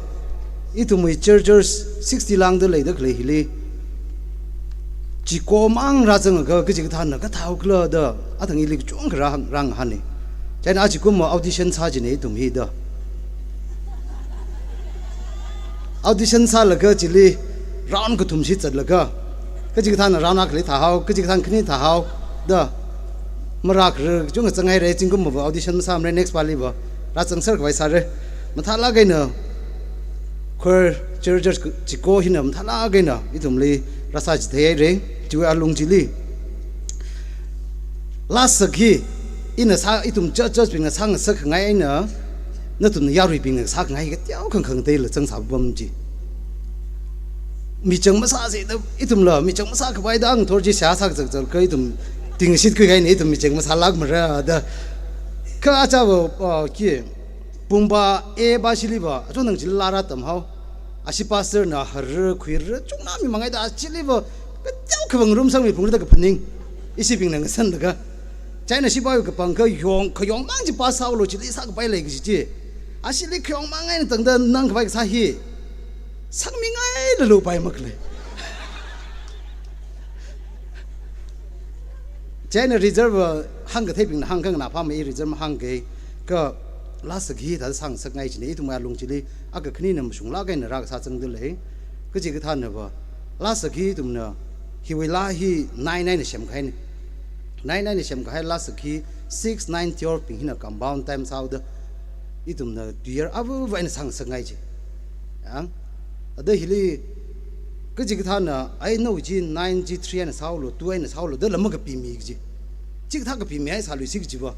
itu mui churches 60 lang de lei de khle hili chi ko mang ra jang ga ge ji than na ka thau kla da athang ili chung ra rang han ni chain a chi kum audition sa ji ne tum hi da audition sa la ga chi li round ko thum si chat la ga cái gì thằng nào khle tháo cái gì thằng khni tháo đó mà ra cái chúng cái ngay đấy chính cũng một audition sam này next bali vào ra chẳng sợ cái sao đấy mà thà là cái nào khơi church chỉ có hình nào thà là cái nào ít thùng li ra sao chỉ thế đấy chú alung chỉ li last khi in sa ít thùng church bình sang sắc ngay nữa nó thùng giao rồi bình sắc ngay cái tiêu khăng tê là chẳng sao bấm gì mi chang masa se da itum la mi chang masa ka bai da ang thor ji sha sak chak chal kai tum ting sit kai ni tum mi chang masa lag mara da ka cha bo ki pumba e ba sili ba cho nang jil lara tam hau asi pastor na har khuir chung na mi mangai da chili ba ka chau khawang rum sang mi phung da ka phaning isi ping nang san da ka china si ba ka pang ka yong mang ji pa saw lo chili sa ka bai lai gi ji asi li khyong mangai na tang da nang ka bai sa hi sang mi ngay là lụp bài mặc lệ, trái này reserve hang cái thế bình hang cái nào phàm mấy reserve hang cái last khi ta sang sắc ngay chỉ này tụi mình lùng chỉ đi, cái này nằm xuống lá cái này ra cái sao chân được lấy, cái gì cái than này vợ, last khi tụi mình hi về la hi 99 này xem cái này, 99 này xem cái last khi 69 tior bình hi là compound time sao đó, ít tụi mình tier avu vậy là sang sắc ngay chứ, đó hili cái gì cái thằng nào ai nói gì 93 anh sao rồi 2 anh sao rồi đó là một cái phi mi gì chỉ cái thằng cái phi mi ai sao rồi xí gì vậy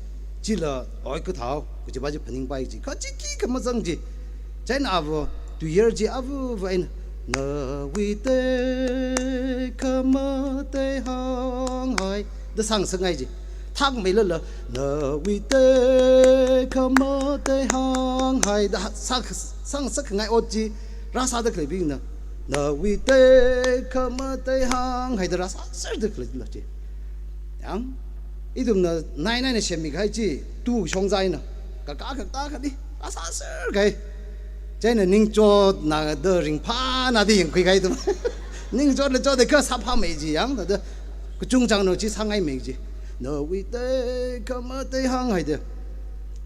chỉ là ai cái thảo cái gì bao giờ phân bài gì cái gì cái mà rằng gì trái nào vào 2 year gì avu vậy nè vi tê cầm tê hang hai đó sang sang ngay gì thằng mấy lần là nè vi tê cầm tê hang hai đó sang ngay ốt gì ra sao được lấy bình nè nợ vi tê khăm tê hang hay ra sao được lấy là gì, anh, ít tụm nè này xem mình hay chi tu song dài nè, cả ta cả đi, ra sao cái, cái này ninh cho na đờ ring pha na đi những cái tụm, ninh cho để cái sắp ham mấy gì anh, đó cái trung trang nó chỉ sang ngay mấy gì, nợ vi tê khăm tê hang hay được,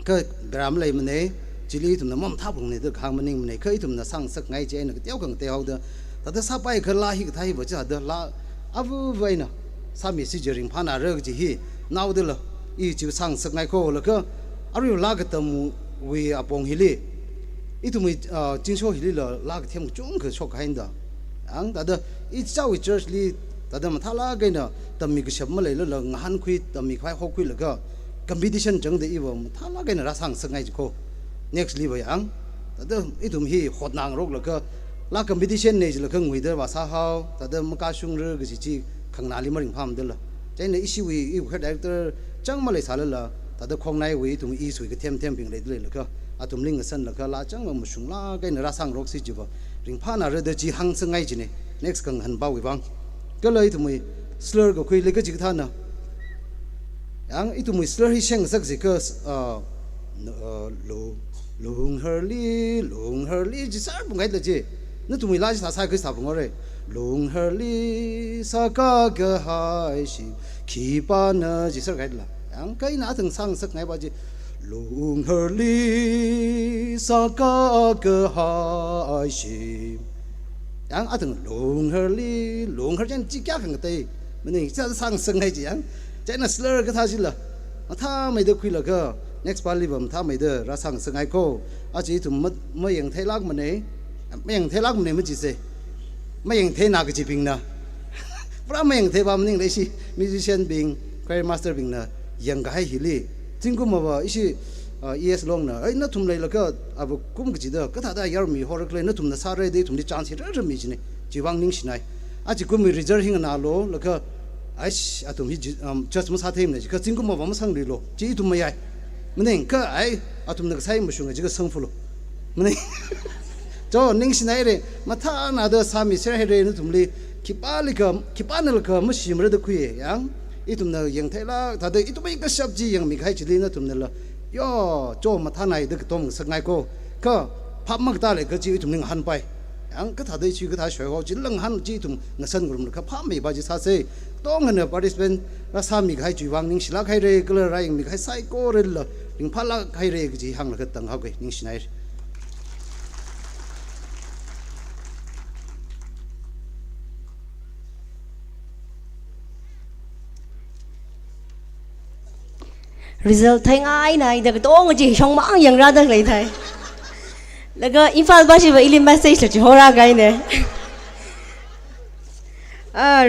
cái gram lấy mình này chỉ lý tụm nó mắm tháp bằng này được hàng mình này khơi tụm nó sang sắc ngay trên nó cái tiêu càng tiêu đó, ta sao bay khơi la hi cái thay vợ chứ đó la avu vậy nè, sao mình sử dụng phá nà rơ chỉ hi, nào đó là, ý chịu sang sắc ngay cô là cơ, rồi la cái tầm vì apong hi li, ý tụm mình chính số hi li là la cái thêm chung cái số cái đó, anh ta đó, ý cháu ý church li, ta đó mà thà la cái nè, tầm mình cái sớm mà lấy là ngàn quy, tầm mình phải học quy là cơ, competition chẳng để ý vào, thà la cái nè ra sang sắc ngay chỉ cô. Next level yang, tado itu mhi hot nang rok laka, la competition ne jela kang wider basa hao, tado muka shung re gisi kang nali maring pham dela. Jadi ne isi wi ibu head director chang malay salala, tado khong nai wi tung isu ke tem ping le dele laka, atum ling asan laka la chang ma shung la kai ne rasang rok si jiba, ring pha na re de ji hang sangai jine, next kang han ba wi bang, kalau itu mui slur ko kui le ka jik thana, yang itu mui slur hi sheng sak jika lung herli chỉ sao cũng ngay được chứ, nó tụi mình lại sao sai cái sao cũng rồi, lung herli sa ca cái hai si khi ba nữa chỉ sao cái là, ang kai na thang sang sak ngai ba ji lung her li sa ka ka hai shi yang a thang lung her chen chi kya khang tai mani cha sang sang ngai ji yang cha na slur ka tha ji la ma tha mai de khui la ka next pali bam tha mai de ra sang sang ngai ko a ji thum ma yang thai lak mane ma yang thai lak mane ma ji se ma yang thai na ka ji ping na pra ma yang thai ba mning le si musician bing choir master bing na yang ga hai hi li jing ku ma ba isi yes long na ai na thum lai la ka ab kum gi da ka tha da yar mi hor kle na thum na sa re de thum di chance ra mi ji ne ji wang ning sinai a ji kum mi reserve hing na lo la ka ai atum hi just ma sa them ne ka jing ku ma ba ma sang li lo ji thum ma yai mning ka ai atum na sai ma shung ji ga sang fu lo mning jo ning sinai re ma tha na da sa mi se re na thum li kipanal ka ma simra da kuye yang itum na yang thaila ta de itu bai ka sabji yang mi khai chili na tum na la yo cho ma tha nai de tom sangai ko ka phap mak ta le ka chi itum ning han pai yang ka tha de chi ka tha shoi ho jin lang han chi tum na san gurum ka phap me ba ji sa se tong na participant ra sa mi khai chi wang ning sila khai re kala ra yang mi khai sai ko re la ning phala khai re ji hang la ka tang ha ke ning sinai result thay ngay này được tổ người chỉ trong mạng yang ra được lấy thầy là cái info bác sĩ và email message là chỉ hoa ra cái này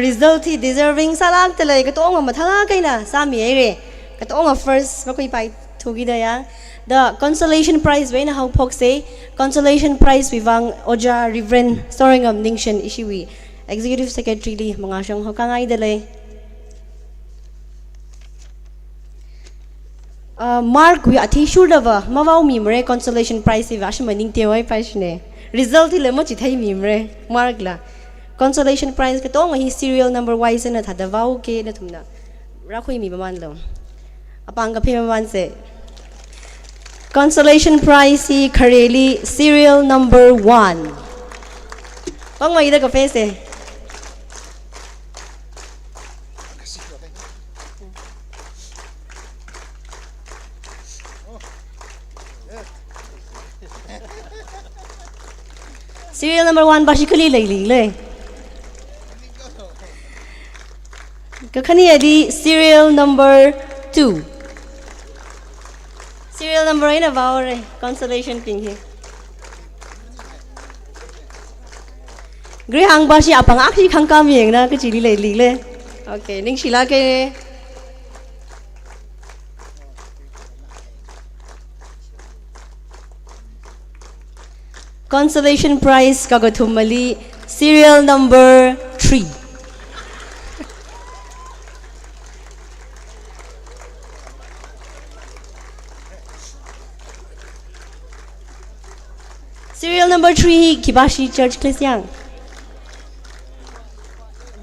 result thì deserving salang tới lấy cái tổ mà thằng cái nào sao mi ấy cái tổ mà first bác quý bài thu ghi đây á the consolation prize vậy na how phok say consolation prize vi vang oja reverend Soringam Ningshan Ishiwi executive secretary li mga siyang ho kangay dalay Mark we athi shurdava mawau mimre consolation prize va shma ning te wai prize ne result hi lemo chi thai mimre Mark la consolation prize ka tong hi serial number wise na thada vau ke na thumna rakhoi mi baman lo apang ka phema man se consolation prize hi khareli serial number 1 pang mai da ka fe se serial number 1 basically le kakhani adi serial number 2 serial number ina vaure consolation ping he grihang bashi apang akhi khangka mieng na ka chili le okay ning sila ke consolation prize kagathumali serial number 3 serial number 3 Kibashi Church Klesyang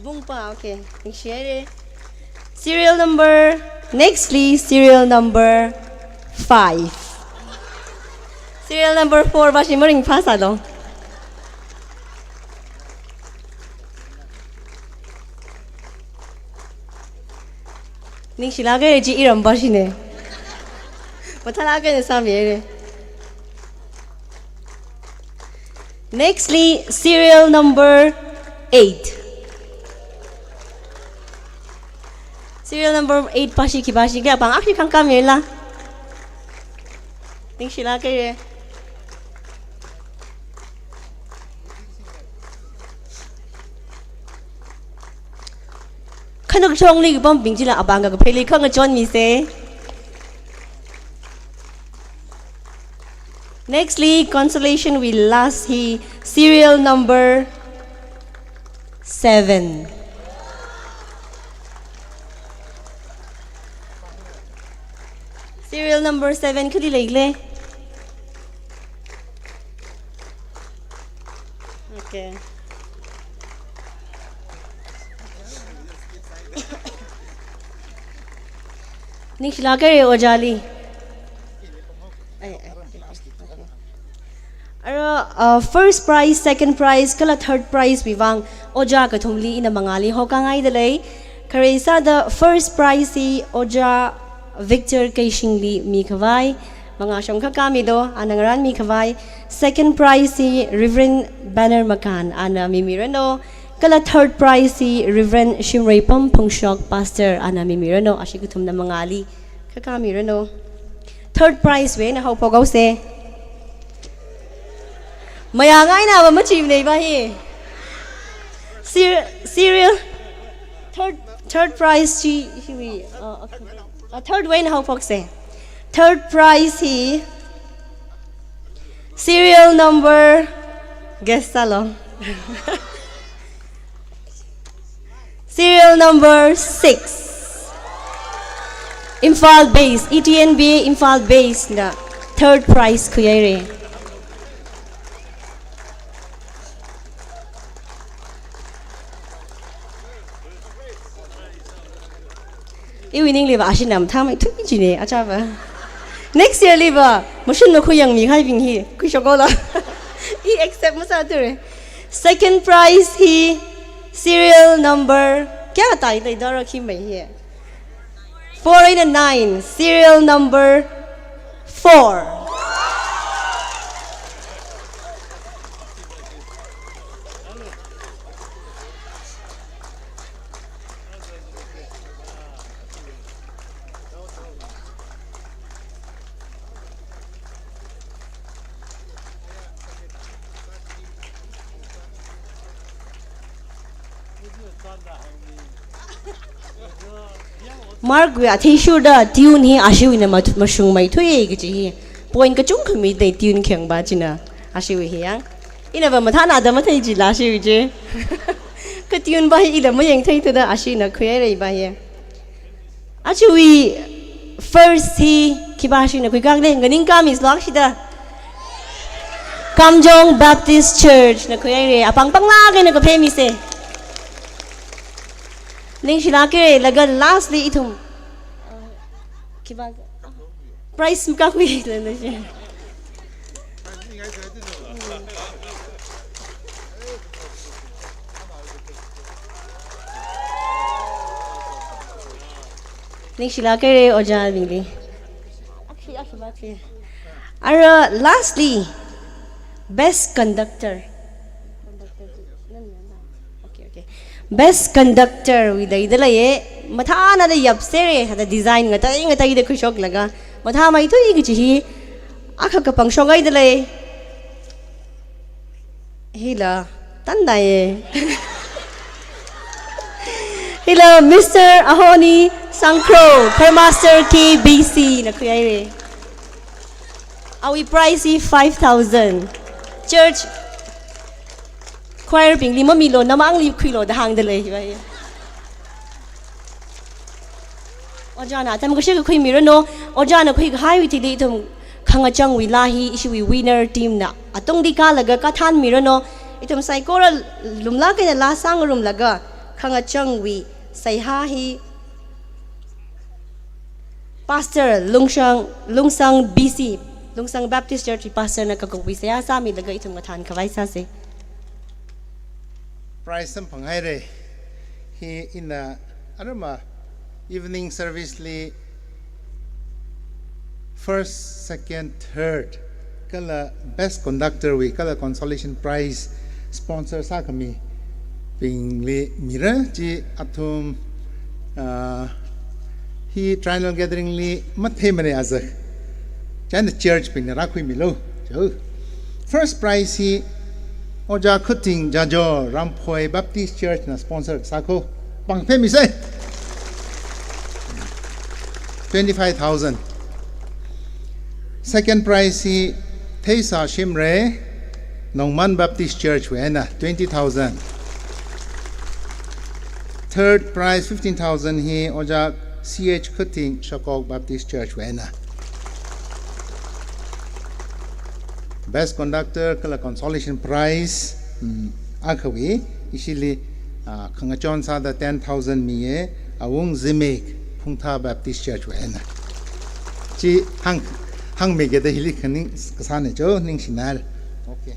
bungpa okay share serial number nextly serial number 5 serial number 4 bashi maring phasa lo ning sila ge ji iram bashi ne pathala ge sam ye nextly serial number 8 serial number 8 bashi ki bashi ge apang akhi khang kam ye la ning sila ge kanok chong li bom bing jila abanga ka pheli khang John mi se nextly consolation will last he serial number 7 serial number 7 khuli legle okay Nishla kare ojali first prize second prize kala third prize bivang oja ka thumli ina mangali hoka ngai dalai kare sa the first prize si oja Victor Kaishingli mi khawai mga shom kha kami do anangran mi khawai second prize si Reverend Banner Makan ana mi mirano kala third prize si Reverend Shimray Pam Pungshok Pastor ana mi mirano ashikutum na mga ali kha kami rano third prize we na how pogaw se maya ngai na ba machim nei ba hi serial third prize chi third way na how pog se third prize hi serial number guess salo serial number 6 Imphal base ETNB Imphal base na third prize kuyere winning liba ashin nam tham thu ji ne acha ba next year liba machine no khuyang mi khai bing hi ku shogola he accept masa ture second prize he serial number kya tai dai dar rakhi mai hi 489 serial number 4 Mark we athi shuda tune hi ashu ina mashung mai thui gi ji point ka chung khmi dei tune khyang ba china ashu hi yang ina ba matha na da ma thai ji la shu je ka tune ba hi ila ma yeng thai tu da ashu na khye rei ba ye ashu wi first hi ki ba ashu na khoi gang le nganing kam is lock shida Kamjong Baptist Church na khye re apang pang la ke na ka phemi se ning shila ke lagan lastly itum kiba price ka kui la na siya ning shila ke re oja bili akhi ara lastly best conductor Best conductor we dai dala ye matha na da yap sere hada design nga tai de khushok laga matha mai tu igi chi akha ka pang shongai dala ye hila tanda ye hila Mr. Ahoni Sangkro Master KBC na kuyai re awi price 5,000 church choir ping lima milo namang li khilo da hang de le ba ojana tam ko she khoi miro no ojana khoi hai wi ti li tum khanga chang wi la hi ishi wi winner team na atong di ka laga ka than miro no itum sai ko lumla ke la sang rum laga khanga chang wi sai ha hi pastor lungsang BC lungsang Baptist Church pastor na ka ko wi sa sa mi laga itum ka than ka vai sa se Prize some pangaire he in the arama evening service li first second third kala best conductor we kala consolation prize sponsor sa kami ping li mira ji athum he triangle gathering li mathe mane azak chan church ping ra khui milo first prize he Oja Kuting Jajo Ramphoi Baptist Church na sponsor sako pang phemi se 25,000 second prize si Theisa Shimre Nongman Baptist Church wena 20,000 third prize 15,000 he Oja CH Kuting Shakok Baptist Church wena Best Conductor kala consolation prize akawi isili khangachon sa da 10,000 miye awung zimek phungtha Baptist Church wena chi hang mege da hili khani kasane jo ning sinar okay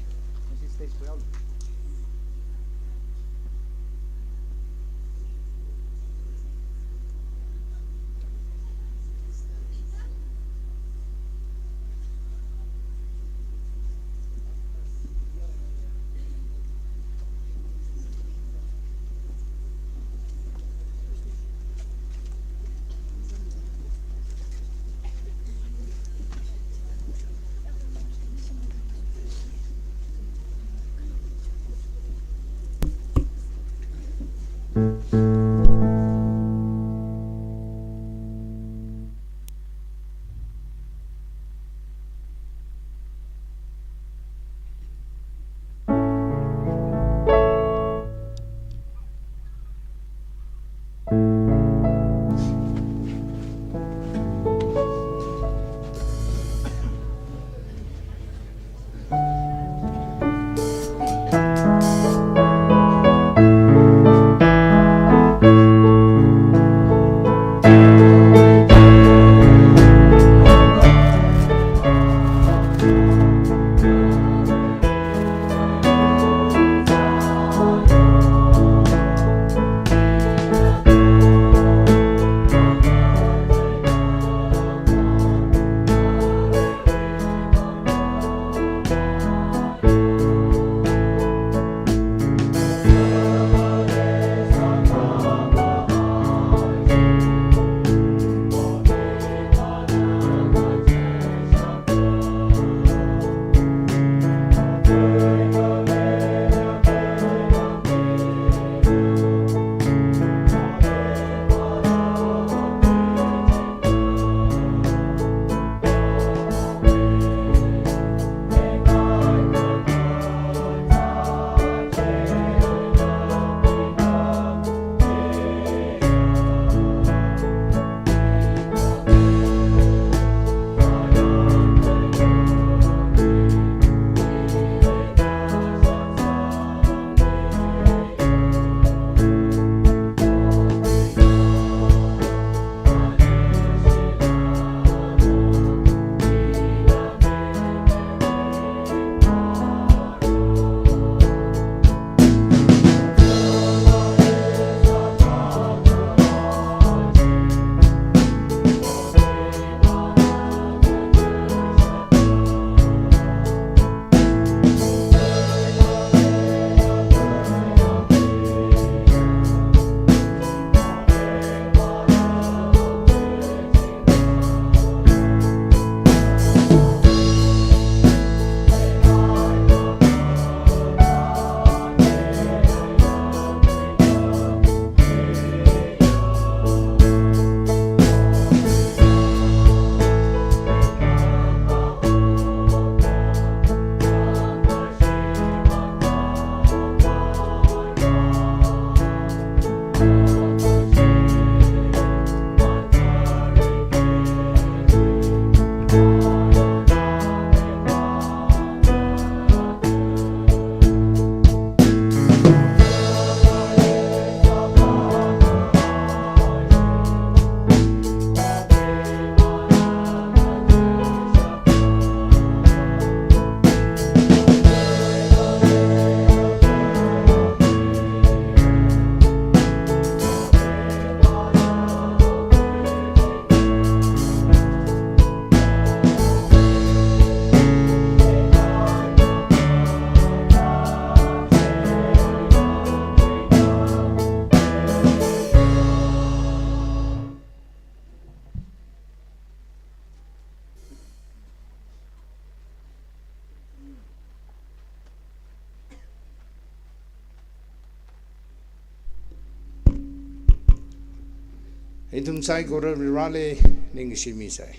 itum sai kora rale ning shimi sai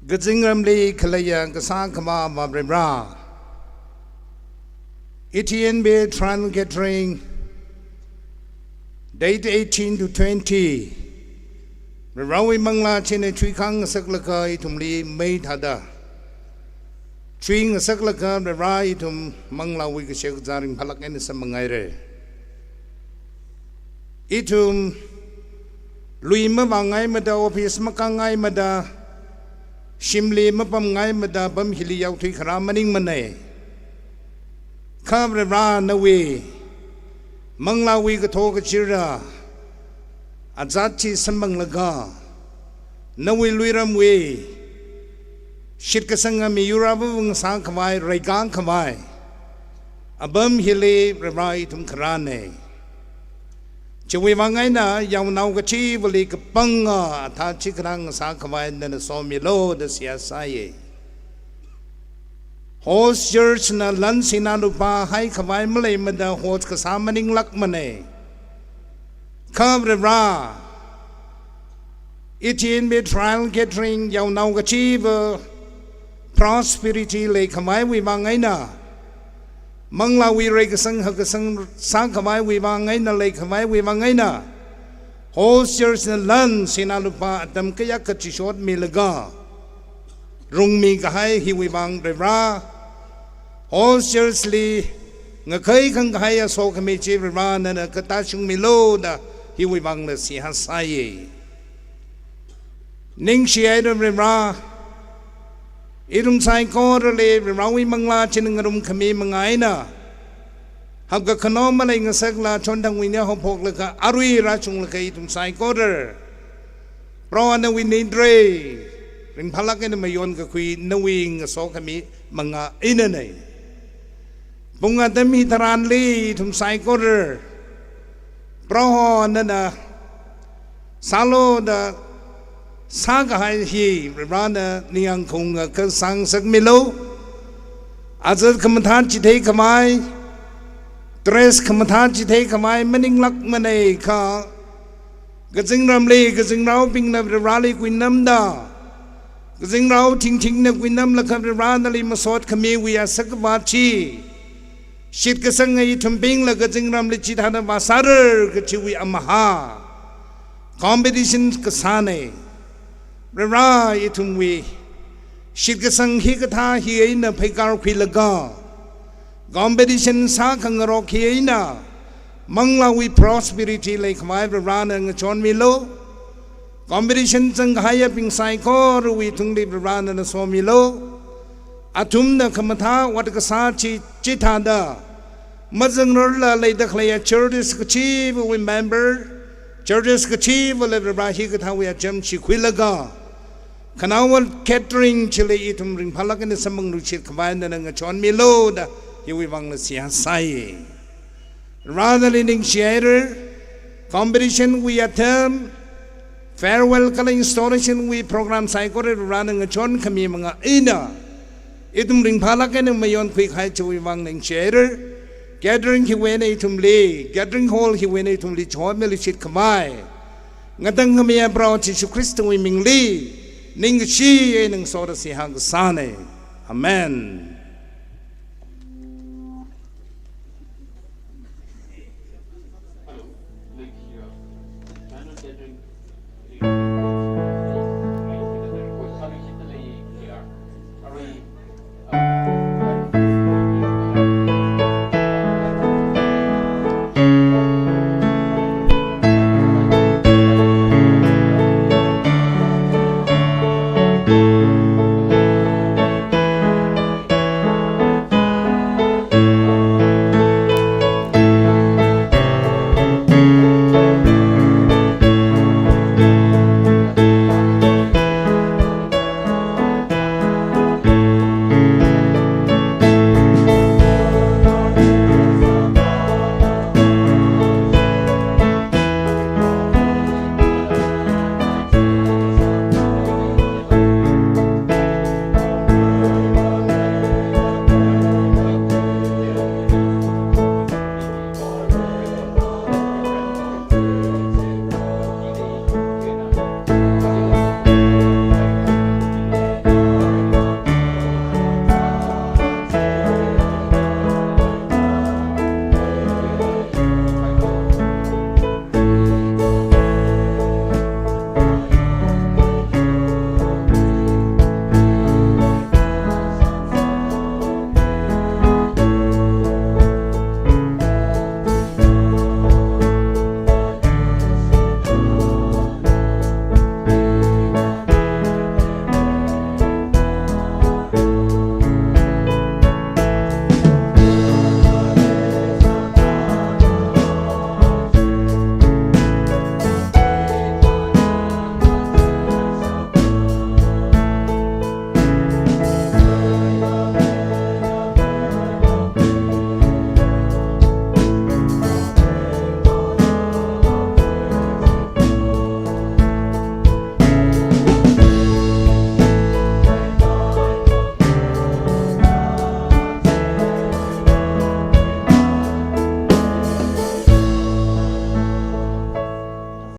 gajingram le khalaya kasang khama mabra Etienne Bay Tran Gathering date 18 to 20 Rawi Mangla Chine Twikang Saklaka itumli May Tada Twing Saklaka the Raitum Mangla Wikashek Zaring Palak and Samangaire Itum Lui Mabangai Mada Office Makangai Mada Shimli Mapamgai Mada Bam Hili Yauti Karamaning Mane Kabra Nawi Mangla Wikato Chira Azachi Samanglaga Nawi Luiram We Shitkasanga Miurabu Sankamai Regan Kamai Abam Hili Ravaitum Karane Chiwimangaina Yaunaugachi Valik Panga Tachikrang Sankamai and the Somilo the Siasaye Host church na lan sinalupa hai kamay malay mada host kasama ning lakmane Kabra Etienne Bay Trial Gathering yaw now achieve prosperity lay kamay wibangay na Mangla wi ray kasang hagasang sang kamay wibangay na lay kamay wibangay na Host church na lan sinalupa atam kaya kachishot milaga Rung mi kahay hiwibang revra all seriously ngakai kang kahaya so kami chivra na katashung milo da hiwibang na si hasaye ning siya da revra irum sai ko le rawi mangla chinangarum kami mangaina habga kano malay ngasagla chondang winya hopok laka arui rachung laka itum sai ko pro na winidre rin palak na mayon ka kui nawing so kami mga inanay bunga dami taranli tum saikor pro na salo da saga hi rana niyang kung ka sang sagmilo azad kamathan chithe kamay tres kamathan chithe kamay maning lak manay ka gazing ramli gazing rao ping na rally kuin namda Gazing rao ting ting na gwinam la kabra rana li masot kami wiya sakbachi shit kasang ay tumbing la gazing ram li chithana masarar kachiwi amaha competition kasane rara itumwi shit kasang hi katha hi ay na phikar khilaga competition sa kangaro hi ay na mangla wi prosperity like kamay rana ngachon milo competition sang haya ping sai ko ruwi tungli brana na somilo atum na kamatha wat ka sa chi chithada mazang rola lay da khlaya churches ka chi we member churches ka chi le brahi ka tha we jam chi khilaga kanawal catering chile itum ring phalak ne samang ru chit khwain na nga chon milo da hi we wang na sia sai rather leading share competition we attempt farewell kala installation we program saikore running a chon kami mga ina itum ring phalak ne mayon quick hai chui wang ning share gathering hi wene itum le gathering hall hi wene itum li chon meli chit kamai ngadang kami abro chi Kristo we ming li ning shi ning so da si hang sane amen